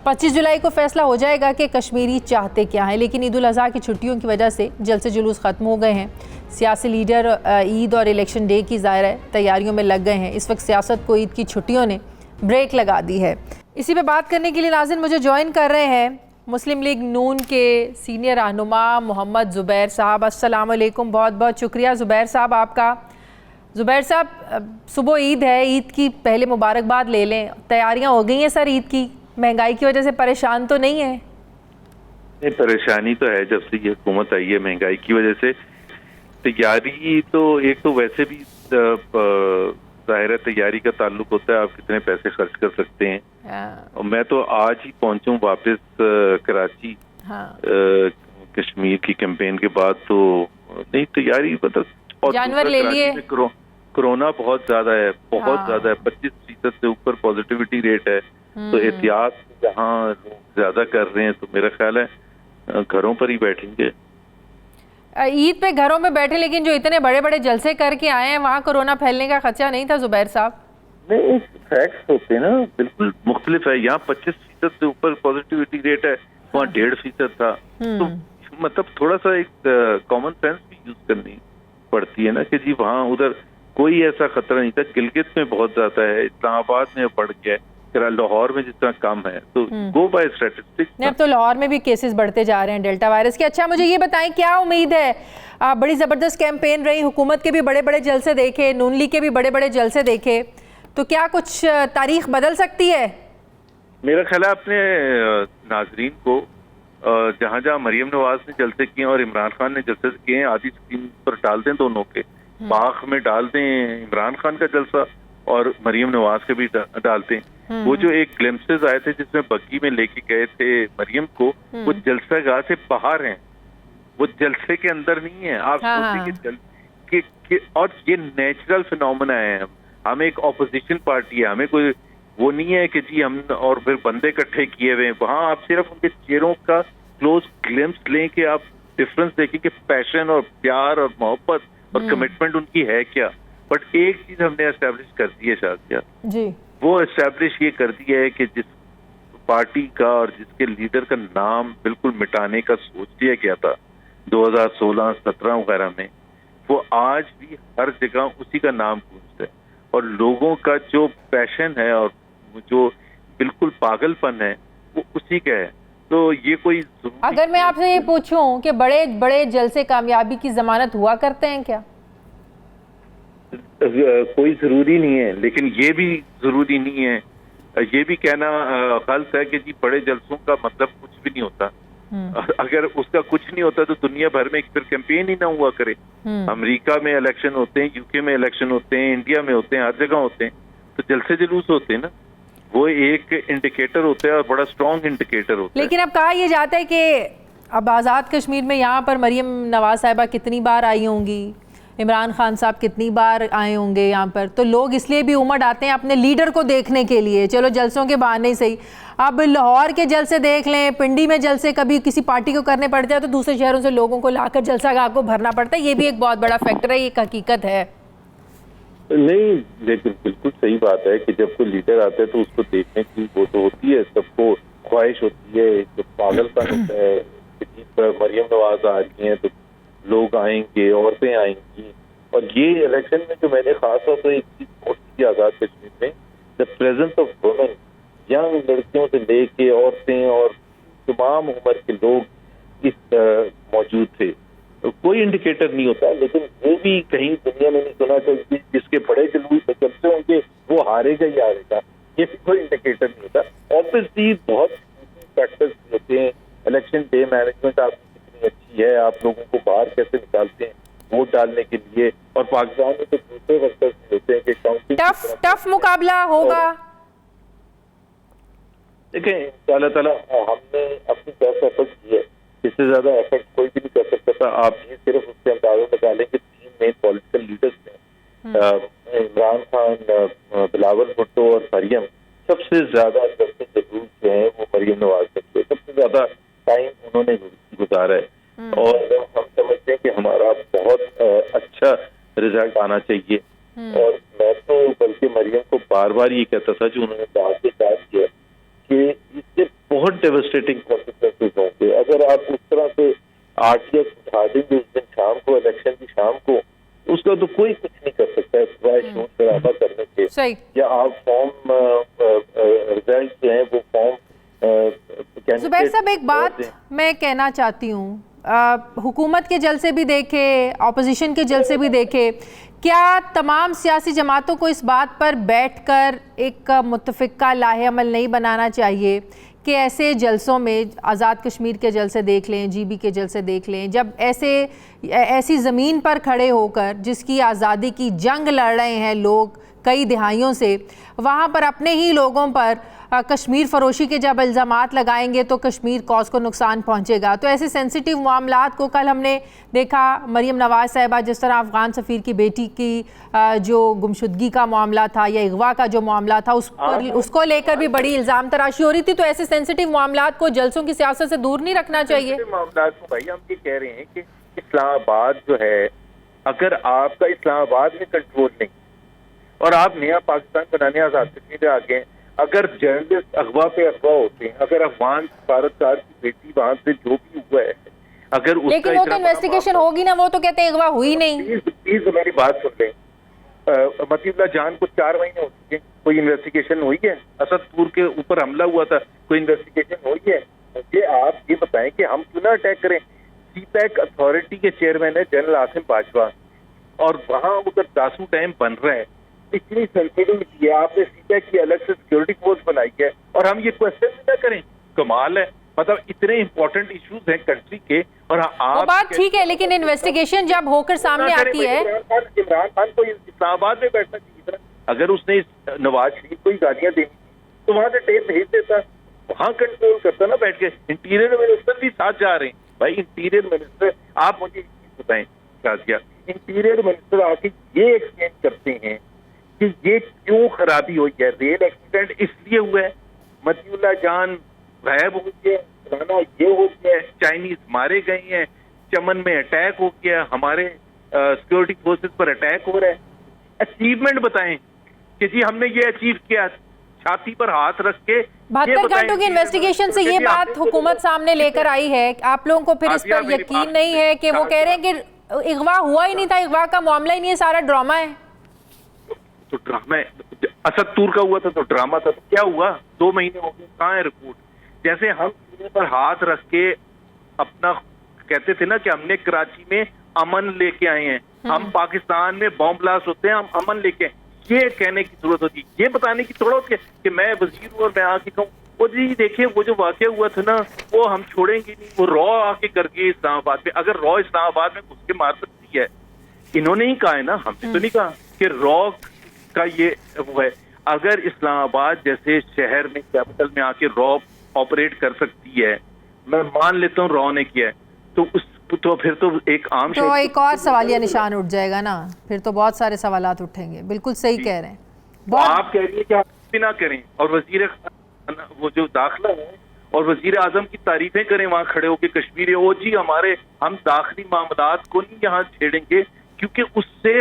25 जुलाई को फैसला हो जाएगा कि कश्मीरी चाहते क्या हैं, लेकिन ईद उल अज़हा की छुट्टियों की वजह से जलसे जुलूस ख़त्म हो गए हैं। सियासी लीडर ईद और इलेक्शन डे की ज़ाहिर है तैयारियों में लग गए हैं। इस वक्त सियासत को ईद की छुट्टियों ने ब्रेक लगा दी है। इसी पे बात करने के लिए नाज़रीन मुझे ज्वाइन कर रहे हैं मुस्लिम लीग नून के सीनियर रहनुमा मोहम्मद ज़ुबैर साहब। अस्सलाम वालेकुम, बहुत बहुत शुक्रिया ज़ुबैर साहब आपका। ज़ुबैर साहब, सुबह ईद है, ईद की पहले मुबारकबाद ले लें। तैयारियां हो गई हैं सर ईद की? महंगाई की वजह से परेशान तो नहीं है? नहीं, परेशानी तो है जब से ये हुकूमत आई है। महंगाई की वजह से तैयारी तो एक तो वैसे भी ज़ाहिर है तैयारी का ताल्लुक होता है आप कितने पैसे खर्च कर सकते हैं। और मैं तो आज ही पहुंचूं वापस कराची। कश्मीर की कैंपेन के बाद तो नहीं तैयारी मतलब जानवर ले लिए। कोरोना बहुत ज्यादा है, बहुत ज्यादा है। 25% से ऊपर पॉजिटिविटी रेट है। तो एहतियात जहाँ लोग ज्यादा कर रहे हैं तो मेरा ख्याल है घरों पर ही बैठेंगे। ईद पे घरों में बैठे, लेकिन जो इतने बड़े बड़े जलसे करके आए हैं वहाँ कोरोना फैलने का खर्चा नहीं था ज़ुबैर साहब? नहीं, फैक्ट्स होते हैं ना, बिल्कुल मुख्तलिफ है। यहाँ 25% से ऊपर पॉजिटिविटी रेट है, वहाँ 1.5% था। तो मतलब थोड़ा सा एक कॉमन सेंस भी यूज करनी पड़ती है ना कि जी वहाँ उधर कोई ऐसा खतरा नहीं था। गिलगित में बहुत ज्यादा है, इस्लामाबाद में बढ़ गया है, लाहौर में जिस तरह कम है। तो गो बाय स्टैटिस्टिक्स। अब तो लाहौर में भी केसेस बढ़ते जा रहे हैं डेल्टा वायरस के। अच्छा, मुझे ये बताएं क्या उम्मीद है? बड़ी ज़बरदस्त कैंपेन रही, हुकूमत के भी बड़े बड़े जलसे देखे, नून लीग के भी बड़े बड़े जलसे देखे, तो क्या कुछ तारीख बदल सकती है? मेरा ख्याल है अपने नाजरीन को जहाँ जहाँ मरीम नवाज ने जलसे किए और इमरान खान ने जलसे किए हैं आधी स्क्रीन पर डाल दें, दोनों के बाग में डाल दें इमरान खान का जलसा और मरीम नवाज के भी डाल दें। वो जो एक ग्लिम्पसेस आए थे जिसमें बग्गी में लेके गए थे मरियम को, वो जलसा गाह से बाहर हैं, वो जलसे के अंदर नहीं है। आप सोचिए कि और ये नेचुरल फिनोमेना है। हम एक ऑपोजिशन पार्टी है, हमें कोई वो नहीं है कि जी हम और फिर बंदे इकट्ठे किए हुए। वहां आप सिर्फ उनके चेहरों का क्लोज ग्लिम्स लें कि आप डिफरेंस देखें कि पैशन और प्यार और मोहब्बत और कमिटमेंट उनकी है क्या। बट एक चीज हमने एस्टेब्लिश कर दी है शाजिया जी, वो एस्टेब्लिश ये कर दिया है कि जिस पार्टी का और जिसके लीडर का नाम बिल्कुल मिटाने का सोच लिया गया था 2016-17 वगैरह में, वो आज भी हर जगह उसी का नाम गूंजता है और लोगों का जो पैशन है और जो बिल्कुल पागलपन है वो उसी का है। तो ये कोई अगर मैं आपसे ये पूछूं कि बड़े बड़े जलसे कामयाबी की जमानत हुआ करते हैं क्या? कोई जरूरी नहीं है, लेकिन ये भी जरूरी नहीं है, ये भी कहना गलत है कि जी बड़े जलसों का मतलब कुछ भी नहीं होता। अगर उसका कुछ नहीं होता तो दुनिया भर में फिर कैंपेन ही ना हुआ करे। अमेरिका में इलेक्शन होते हैं, यूके में इलेक्शन होते हैं, इंडिया में होते हैं, हर जगह होते हैं, तो जलसे जुलूस होते हैं ना। वो एक इंडिकेटर होता है और बड़ा स्ट्रॉन्ग इंडिकेटर होता है। लेकिन अब कहा यह जाता है कि अब आज़ाद कश्मीर में यहाँ पर मरीम नवाज साहिबा कितनी बार आई होंगी, इमरान खान साहब कितनी बार आए होंगे यहाँ पर, तो लोग इसलिए भी उमड़ आते हैं अपने लीडर को देखने के लिए। चलो जलसों के बहाने ही सही, अब लाहौर के जलसे देख लें, पिंडी में जलसे कभी किसी पार्टी को करने पड़ जाए तो दूसरे शहरों से लोगों को लाकर जलसा गाह को भरना पड़ता है। ये भी एक बहुत बड़ा फैक्टर है, ये एक हकीकत है। नहीं, लेकिन बिल्कुल सही बात है कि जब कोई लीडर आता है तो उसको देखने की वो तो होती है, सबको ख्वाहिश होती है, जो पागलपन होता है मरियम नवाज आ रही हैं तो लोग आएंगे, औरतें आएंगी। और ये इलेक्शन में जो मैंने खास तौर पर एक चीज नोट की आज़ाद कश्मीर में, the presence of women, young लड़कियों से लेके औरतें और तमाम उम्र के लोग इस मौजूद थे। तो कोई इंडिकेटर नहीं होता, लेकिन वो भी कहीं दुनिया में नहीं सुना था कि जिसके बड़े जलूस चलते होंगे वो हारेगा ही हारेगा, ये भी कोई इंडिकेटर नहीं होता। ऑब्वियसली बहुत फैक्टर्स होते हैं। इलेक्शन डे मैनेजमेंट आपकी कितनी अच्छी है, आप लोगों को बाहर कैसे निकालते हैं वोट डालने के लिए, और पाकिस्तान में तो दूसरे फैक्टर्स होते हैं कि काउंटिंग टफ मुकाबला होगा। देखें इंशाअल्लाह ताला हमने अपनी बेस्ट एफर्ट की है, इससे ज्यादा एफर्ट कोई भी नहीं कर सकता था। आप ये सिर्फ उससे अंदाजा लगा लें कि 3 मेन पॉलिटिकल लीडर्स थे, इमरान खान, बिलावल भुट्टो और मरियम। सबसे ज्यादा जलूस जो है वो मरियम नवाज ने, सबसे ज्यादा टाइम उन्होंने गुजारा है, और हम समझते हैं कि हमारा बहुत अच्छा रिजल्ट आना चाहिए। और मैं तो बल्कि मरियम को बार बार ये कहता था जो उन्होंने बात के साथ किया कि इससे बहुत डेवस्टेटिंग कॉन्सिक्वेंसेज होंगे अगर आप उस तरह से आरटीएस उठा देंगे उस दिन शाम को, इलेक्शन की शाम को, उसका तो कोई कुछ नहीं कर सकता है सिवाय शोर शराबा करने के, या आप फॉर्म रिजल्ट जो है वो फॉर्म। जुबैर साहब, एक बात मैं कहना चाहती हूँ, हुकूमत के जलसे भी देखे, ऑपोजिशन के जलसे भी देखे, क्या तमाम सियासी जमातों को इस बात पर बैठकर एक मुत्तफ़िका लाहेअमल नहीं बनाना चाहिए कि ऐसे जलसों में आज़ाद कश्मीर के जलसे देख लें, जीबी के जलसे देख लें, जब ऐसी ज़मीन पर खड़े होकर जिसकी आज़ादी की जंग लड़ रहे हैं लोग कई दिहाइयों से, वहाँ पर अपने ही लोगों पर कश्मीर फरोशी के जब इल्ज़ामात लगाएंगे तो कश्मीर कॉज को नुकसान पहुँचेगा। तो ऐसे सेंसिटिव मामलात को कल हमने देखा, मरियम नवाज़ साहिबा जिस तरह अफ़गान सफ़ीर की बेटी की जो गुमशुदगी का मामला था या अगवा का जो मामला था उसको लेकर भी बड़ी इल्ज़ाम तराशी हो रही थी। तो ऐसे सेंसिटिव मामलात को जलसों की सियासत से दूर नहीं रखना चाहिए। मामलात को भाई हम ये कह रहे हैं कि इस्लामाबाद जो है, अगर आपका इस्लामाबाद में कंट्रोल नहीं और आप नया पाकिस्तान बनाने आज़ाद कश्मीर आ गए, अगर जर्नलिस्ट अगवा पे अगवा होते हैं, अगर अफगान सफारतकार की बेटी वहां से जो भी हुआ है, अगर उसका, लेकिन वो तो इन्वेस्टिगेशन होगी ना, वो तो कहते हैं अगवा हुई नहीं। प्लीज मेरी बात सुन लें, मतीउल्लाह जान को 4 महीने हो चुके, कोई इन्वेस्टिगेशन हुई है? असदपुर के ऊपर हमला हुआ था, कोई इन्वेस्टिगेशन हुई है? मुझे आप ये बताएं कि हम क्यों ना अटैक करें? सीपैक अथॉरिटी के चेयरमैन है जनरल आसिम बाजवा, और वहां उधर दासू डैम बन रहा है, इतनी सेंसिटिविटी है, आपने सीपैक की अलग से सिक्योरिटी फोर्स बनाई है, और हम ये क्वेश्चन भी ना करें? कमाल है, मतलब इतने इंपॉर्टेंट इश्यूज हैं कंट्री के, और आप, वो बात ठीक है, लेकिन इन्वेस्टिगेशन जब होकर सामने आती है, इमरान खान को इस्लामाबाद में बैठना चाहिए था। अगर उसने नवाज शरीफ को ही गालियां देनी तो वहां से टेप भेज देता, वहां कंट्रोल करता ना बैठ के। इंटीरियर मिनिस्टर भी साथ जा रहे हैं भाई। इंटीरियर मिनिस्टर, आप मुझे एक चीज बताएं शाजिया, इंटीरियर मिनिस्टर आके ये एक्सप्लेन करते हैं कि ये क्यों खराबी हुई है। रेल एक्सीडेंट इसलिए हुआ है, मतीउल्लाह जान गायब हो गए, फलाना ये हो गया, चाइनीज मारे गए हैं, चमन में अटैक हो गया, हमारे सिक्योरिटी फोर्सेस पर अटैक हो रहा है। अचीवमेंट बताएं कि जी हमने ये अचीव किया, छाती पर हाथ रख के। 72 घंटों की इन्वेस्टिगेशन से ये बात हुकूमत सामने लेकर आई है, आप लोगों को फिर इस पर यकीन नहीं है कि वो कह रहे हैं कि अगवा हुआ ही नहीं था, अगवा का मामला ही नहीं है, सारा ड्रामा है। तो ड्रामा असदपुर का हुआ था तो ड्रामा था, तो क्या हुआ? 2 महीने हो गए, कहाँ है रिपोर्ट? जैसे हम सीने पर हाथ रख के अपना कहते थे ना कि हमने कराची में अमन लेके आए हैं, हम पाकिस्तान में बॉम्ब ब्लास्ट होते हैं, हम अमन लेके, ये कहने की जरूरत होती है, ये बताने की थोड़ा होती है कि मैं वजीर हूँ और मैं आके कहूँ वो जी देखिए वो जो वाकया हुआ था ना वो हम छोड़ेंगे नहीं, वो रॉ आके कर गए इस्लामाबाद में। अगर रॉ इस्लामाबाद में घुस के मार सकती है, इन्होंने ही कहा है ना, हमने तो नहीं कहा कि रॉ का ये वो है। अगर इस्लामाबाद जैसे शहर में कैपिटल में आके रॉ ऑपरेट कर सकती है, मैं मान लेता हूँ रॉ ने किया है, तो फिर तो एक आम तो एक और सवालिया निशान उठ जाएगा ना, फिर तो बहुत सारे सवालात उठेंगे। बिल्कुल सही कह रहे हैं। आप कह रही है कि आप भी ना करें और वजीर वो जो दाखिला है और वजीर आजम की तारीफें करें वहां खड़े होकर कश्मीर, ओ जी हम दाखिली मामलात को नहीं यहाँ छेड़ेंगे क्योंकि उससे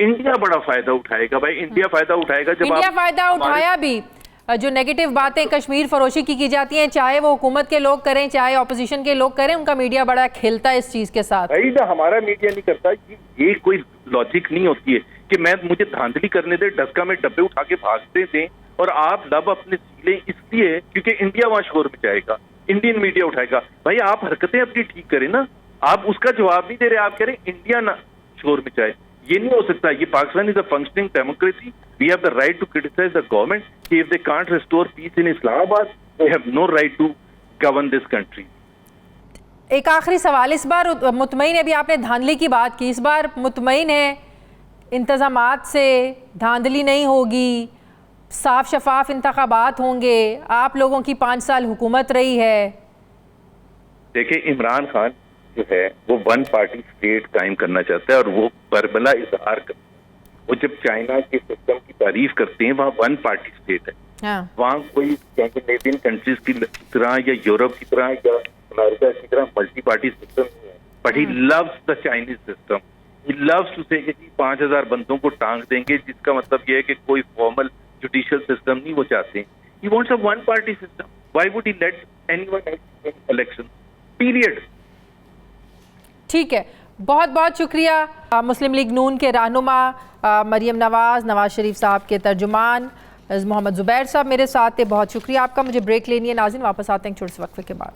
इंडिया बड़ा फायदा उठाएगा। भाई इंडिया फायदा उठाएगा जब इंडिया फायदा उठाया भी। जो नेगेटिव बातें कश्मीर फरोशी की जाती हैं, चाहे वो हुकूमत के लोग करें चाहे ऑपोजिशन के लोग करें, उनका मीडिया बड़ा खेलता है इस चीज के साथ। भाई ना हमारा मीडिया नहीं करता, ये कोई लॉजिक नहीं होती है कि मुझे धांधली करने दे, डस्का में डब्बे उठा के भागते दें और आप लब अपने सीले इसलिए क्योंकि इंडिया वहां शोर मचाएगा, इंडियन मीडिया उठाएगा। भाई आप हरकतें अपनी ठीक करें ना, आप उसका जवाब नहीं दे रहे, आप कह रहे इंडिया ना शोर मचाए। ये नहीं हो सकता। ये Pakistan is a functioning democracy, we have the right to criticise the government. If they can't restore peace in Islamabad, they have no right to govern this country. एक आखिरी सवाल, इस बार मुतमईन है, अभी आपने धांधली की बात की, इस बार मुतमईन है इंतजामात से, धांधली नहीं होगी, साफ शफाफ इंतखाबात होंगे, आप लोगों की 5 साल हुकूमत रही है? देखिए इमरान खान जो है वो वन पार्टी स्टेट कायम करना चाहता है और वो बरबला इजहार करता है। वो जब चाइना के सिस्टम की तारीफ करते हैं, वहाँ वन पार्टी स्टेट है, हाँ। वहाँ कोई स्कैंडिनेवियन कंट्रीज की तरह या यूरोप की तरह या अमेरिका की तरह मल्टी पार्टी सिस्टम नहीं है। But he loves the Chinese system, he loves to say 5000 बंदों को टांग देंगे, जिसका मतलब ये है कि कोई फॉर्मल जुडिशियल सिस्टम नहीं वो चाहते। He wants a one party system, why would he let anyone else election period. ठीक है, बहुत बहुत शुक्रिया मुस्लिम लीग नून के रहनुमा मरियम नवाज, नवाज शरीफ साहब के तर्जुमान मोहम्मद ज़ुबैर साहब मेरे साथ थे, बहुत शुक्रिया आपका। मुझे ब्रेक लेनी है नाज़रीन, वापस आते हैं छोटे से वक्फे के बाद।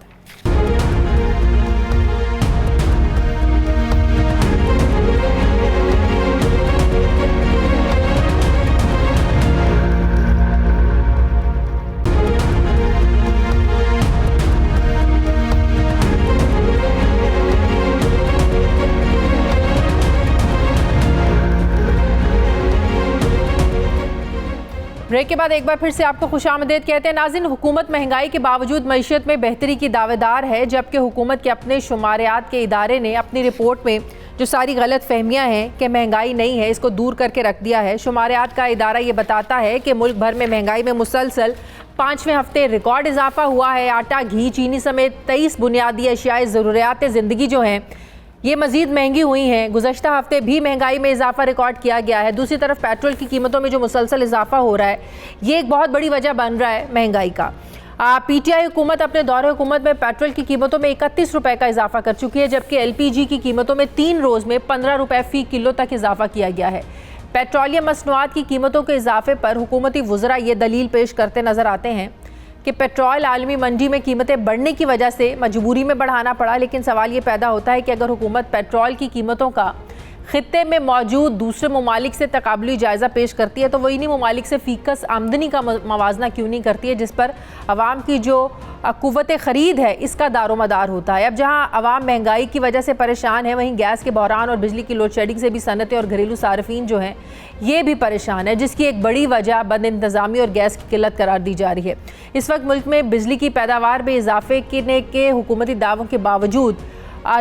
ब्रेक के बाद एक बार फिर से आपको खुशामदीद कहते हैं नाज़रीन। हुकूमत महंगाई के बावजूद मईशत में बेहतरी की दावेदार है, जबकि हुकूमत के अपने शुमारियात के इदारे ने अपनी रिपोर्ट में जो सारी गलत फहमियाँ हैं कि महंगाई नहीं है, इसको दूर करके रख दिया है। शुमारियात का इदारा ये बताता है कि मुल्क भर में महंगाई में मुसलसल 5वें हफ्ते रिकॉर्ड इजाफा हुआ है। आटा, घी, चीनी समेत 23 बुनियादी अशियाए ज़रूरियात ज़िंदगी जो हैं ये मज़ीद महंगी हुई हैं। गुज़श्ता हफ्ते भी महंगाई में इजाफा रिकॉर्ड किया गया है। दूसरी तरफ पेट्रोल की कीमतों में जो मुसलसल इजाफा हो रहा है, ये एक बहुत बड़ी वजह बन रहा है महंगाई का। पीटीआई हुकूमत अपने दौरे हुकूमत में पेट्रोल की कीमतों में 31 रुपये का इजाफा कर चुकी है, जबकि LPG की कीमतों में 3 रोज़ में 15 रुपये फ़ी किलो तक इजाफा किया गया है। पेट्रोलियम मसनूआत की कीमतों के इजाफे पर हुकूमती वज़रा ये दलील पेश करते नज़र आते हैं कि पेट्रोल आलमी मंडी में कीमतें बढ़ने की वजह से मजबूरी में बढ़ाना पड़ा। लेकिन सवाल ये पैदा होता है कि अगर हुकूमत पेट्रोल की कीमतों का खित्ते में मौजूद दूसरे ममालिक से तकाबुली जायज़ा पेश करती है, तो वो इन्हीं ममालिक से फ़ीकस आमदनी का मवाजना क्यों नहीं करती है, जिस पर आवाम की जो कुव्वत ख़रीद है इसका दारोमदार होता है। अब जहाँ आवाम महंगाई की वजह से परेशान है, वहीं गैस के बहरान और बिजली की लोड शेडिंग से भी सनतें और घरेलू सार्फिन जो हैं ये भी परेशान है, जिसकी एक बड़ी वजह बद इंतज़ामी और गैस की किल्लत करार दी जा रही है। इस वक्त मुल्क में बिजली की पैदावार में इजाफे के हुकूमती दावों के बावजूद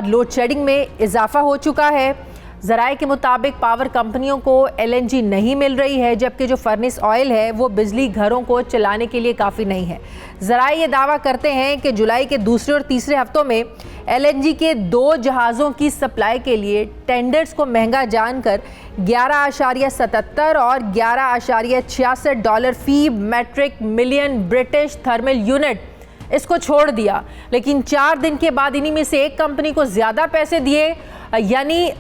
लोड शेडिंग में इजाफा हो चुका है। ज़राए के मुताबिक पावर कंपनियों को LNG नहीं मिल रही है, जबकि जो फर्नेस ऑयल है वो बिजली घरों को चलाने के लिए काफ़ी नहीं है। ज़राए ये दावा करते हैं कि जुलाई के दूसरे और तीसरे हफ्तों में LNG के 2 जहाज़ों की सप्लाई के लिए टेंडर्स को महंगा जानकर 11.77 और 11.66 डॉलर फ़ी metric million British thermal unit इसको छोड़ दिया। लेकिन 4 दिन के बाद इन्हीं में से एक कंपनी को ज़्यादा पैसे दिए, यानी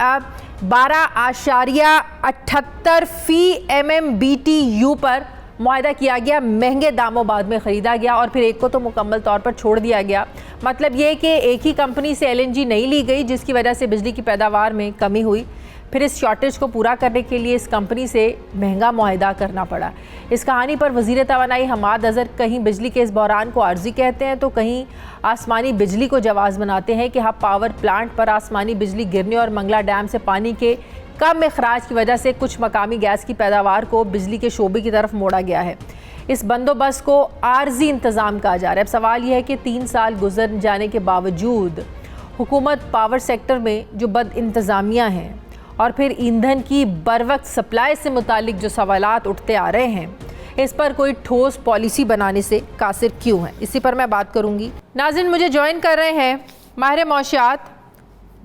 12.78 फ़ी MMBTU पर मुआहदा किया गया, महंगे दामों बाद में ख़रीदा गया और फिर एक को तो मुकम्मल तौर पर छोड़ दिया गया। मतलब ये कि एक ही कंपनी से LNG नहीं ली गई, जिसकी वजह से बिजली की पैदावार में कमी हुई। फिर इस शॉर्टेज को पूरा करने के लिए इस कंपनी से महंगा मुआहदा करना पड़ा। इस कहानी पर वज़ीर तवानाई हमाद अज़हर कहीं बिजली के इस बहरान को आर्जी कहते हैं, तो कहीं आसमानी बिजली को जवाज़ बनाते हैं कि हब पावर प्लांट पर आसमानी बिजली गिरने और मंगला डैम से पानी के कम अखराज की वजह से कुछ मकामी गैस की पैदावार को बिजली के शोबे की तरफ मोड़ा गया है। इस बंदोबस्त को आर्जी इंतज़ाम कहा जा रहा है। अब सवाल यह है कि 3 साल गुजर जाने के बावजूद हुकूमत पावर सेक्टर में जो बद इंतज़ामिया हैं और फिर ईंधन की बरवक्त सप्लाई से मुतालिक जो सवालात उठते आ रहे हैं, इस पर कोई ठोस पॉलिसी बनाने से कासिर क्यों है, इसी पर मैं बात करूंगी। नाज़रीन, मुझे ज्वाइन कर रहे हैं माहिर मौशियात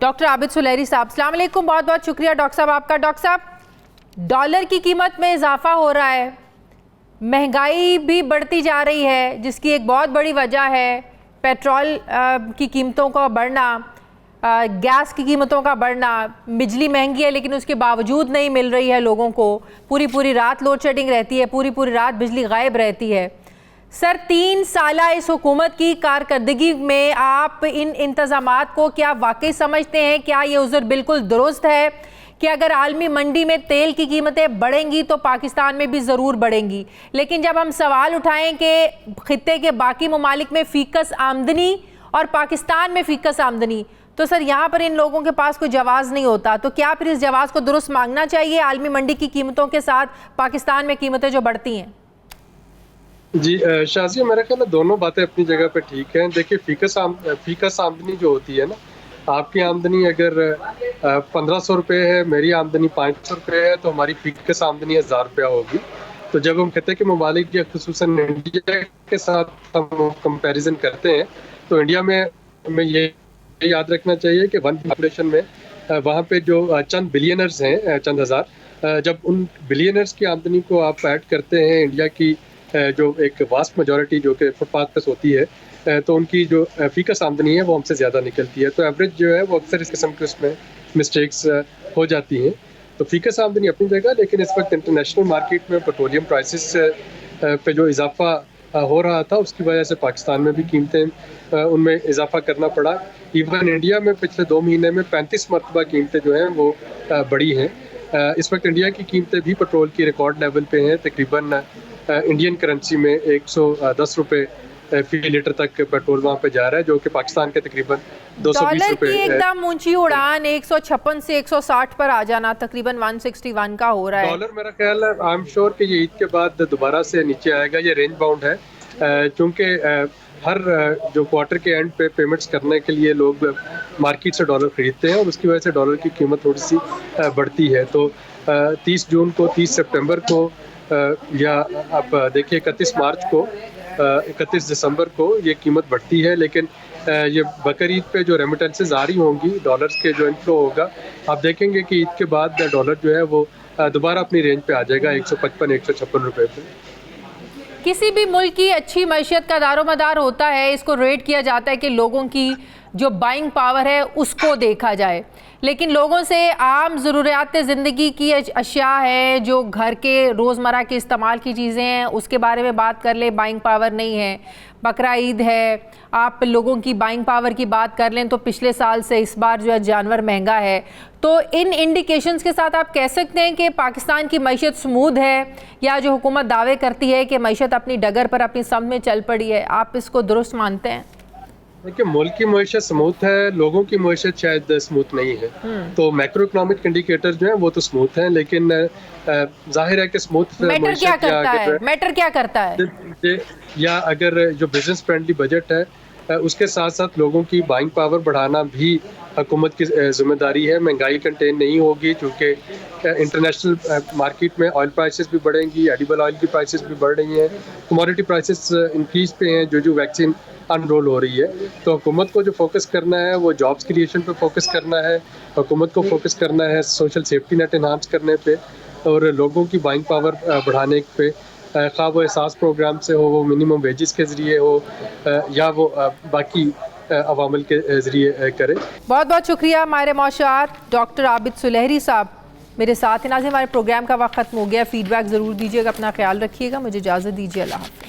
डॉक्टर आबिद सुलेहरी साहब। अस्सलाम वालेकुम, बहुत बहुत शुक्रिया डॉक्टर साहब आपका। डॉक्टर साहब, डॉलर की कीमत में इजाफा हो रहा है, महंगाई भी बढ़ती जा रही है, जिसकी एक बहुत बड़ी वजह है पेट्रोल की कीमतों का बढ़ना, गैस की कीमतों का बढ़ना। बिजली महंगी है लेकिन उसके बावजूद नहीं मिल रही है लोगों को, पूरी पूरी रात लोड शेडिंग रहती है, पूरी पूरी रात बिजली गायब रहती है। सर, 3 साल इस हुकूमत की कारकर्दगी में आप इन इंतजामात को क्या वाकई समझते हैं? क्या ये उज़र बिल्कुल दुरुस्त है कि अगर आलमी मंडी में तेल की कीमतें बढ़ेंगी तो पाकिस्तान में भी ज़रूर बढ़ेंगी, लेकिन जब हम सवाल उठाएं कि खित्ते के बाकी ममालिक में फ़ीकस आमदनी और पाकिस्तान में फ़ीकस आमदनी, तो सर यहाँ पर इन लोगों के पास कोई जवाज़ नहीं होता। तो क्या फिर इस जवाज़ को दुरुस्त मांगना चाहिए आलमी मंडी की कीमतों के साथ पाकिस्तान में कीमतें जो बढ़ती हैं? जी शाजिया, मेरा ख्याल है दोनों बातें अपनी जगह पे ठीक हैं। देखिए, फीकस आमदनी जो होती है ना, आपकी आमदनी अगर 1500 रुपये है, मेरी आमदनी 500 रुपये है, तो हमारी फीकस आमदनी 1000 रुपया होगी। तो जब हम खत्ते के ममालिक या खुसूसन इंडिया के साथ हम कंपैरिजन करते हैं तो इंडिया में हमें ये याद रखना चाहिए कि वन पॉपुलेशन में वहाँ पे जो चंद बिलियनर्स हैं, चंद हज़ार, जब उन बिलियनर्स की आमदनी को आप ऐड करते हैं इंडिया की जो एक वास्ट मेजॉरिटी जो कि फुटपाथ पर सोती है, तो उनकी जो फीकस आमदनी है वो हमसे ज़्यादा निकलती है। तो एवरेज जो है वो अक्सर इस किस्म के उसमें मिस्टेक्स हो जाती हैं। तो फीकस आमदनी अपनी जगह, लेकिन इस वक्त इंटरनेशनल मार्केट में पेट्रोलियम प्राइसेस पे जो इजाफा हो रहा था उसकी वजह से पाकिस्तान में भी कीमतें उनमें इजाफा करना पड़ा। इवन इंडिया में पिछले 2 महीने में 35 मरतबा कीमतें जो हैं वो बढ़ी हैं। इस वक्त इंडिया की कीमतें भी पेट्रोल की रिकॉर्ड लेवल पे हैं। तकरीबन इंडियन करेंसी में 110 रुपये फी लीटर तक पेट्रोल वहाँ पे जा रहा है, जो कि पाकिस्तान के तकरीबन 220 रुपये। एकदम ऊंची उड़ान 156 से 160 पर आ जाना तकरीबन 161 का हो रहा है। डॉलर मेरा ख्याल है आई एम श्योर कि ये ईद के बाद दोबारा से नीचे आएगा। ये रेंज बाउंड है, क्योंकि हर जो क्वार्टर के एंड पे पेमेंट्स करने के लिए लोग मार्केट से डॉलर खरीदते हैं और उसकी वजह से डॉलर की कीमत थोड़ी सी बढ़ती है। तो 30 जून को, 30 सितंबर को, या आप देखिए 31 मार्च को, 31 दिसंबर को ये कीमत बढ़ती है। लेकिन ये बकर ईद पे जो रेमिटेंसेज आ रही होंगी, डॉलर्स के जो इनफ्लो होगा, आप देखेंगे कि ईद के बाद डॉलर जो है वो दोबारा अपनी रेंज पे आ जाएगा 155-156 रुपये पे। किसी भी मुल्क की अच्छी मैशियत का दारोमदार होता है, इसको रेट किया जाता है कि लोगों की जो बाइंग पावर है उसको देखा जाए, लेकिन लोगों से आम ज़रूरियात ज़िंदगी की अशिया है, जो घर के रोज़मर्रा के इस्तेमाल की चीज़ें हैं, उसके बारे में बात कर ले, बाइंग पावर नहीं है। बकरा ईद है, आप लोगों की बाइंग पावर की बात कर लें तो पिछले साल से इस बार जो है जानवर महंगा है। तो इन इंडिकेशंस के साथ आप कह सकते हैं कि पाकिस्तान की मैशियत स्मूथ है, या जो हुकूमत दावे करती है कि मैशियत अपनी डगर पर अपनी सम में चल पड़ी है, आप इसको दुरुस्त मानते हैं? देखिए, मुल्क की मैशियत स्मूथ है, लोगों की मैशियत शायद स्मूथ नहीं है। तो मैक्रो इकोनॉमिक इंडिकेटर जो है वो तो स्मूथ हैं, लेकिन जाहिर है कि स्मूथ मैटर क्या करता है? मैटर क्या करता है? या अगर जो बिजनेस फ्रेंडली बजट है उसके साथ साथ लोगों की बाइंग पावर बढ़ाना भी हुकूमत की जिम्मेदारी है। महंगाई कंटेन नहीं होगी क्योंकि इंटरनेशनल मार्केट में ऑयल प्राइसेस भी बढ़ेंगी, एडिबल ऑयल की प्राइसेस भी बढ़ रही हैं, कमोडिटी प्राइसेस इंक्रीज पे हैं, जो वैक्सीन अनरोल हो रही है। तो हुकूमत को जो फोकस करना है वो जॉब्स क्रिएशन पे फोकस करना है, हुकूमत को फोकस करना है सोशल सेफ्टी नेट इन्हांस करने पे और लोगों की बाइंग पावर बढ़ाने पे, खा वो एहसास प्रोग्राम से हो, वो मिनिमम वेजेस के ज़रिए हो, या वो बाकी अवामल के ज़रिए करे। बहुत बहुत शुक्रिया माहिर मौशूआत डॉक्टर आबिद सुलेहरी साहब मेरे साथ हैं। नाज़रीन, हमारे प्रोग्राम का वक्त ख़त्म हो गया। फीडबैक ज़रूर दीजिएगा, अपना ख्याल रखिएगा। मुझे इजाज़त दीजिए, अल्लाह हाफ़िज़।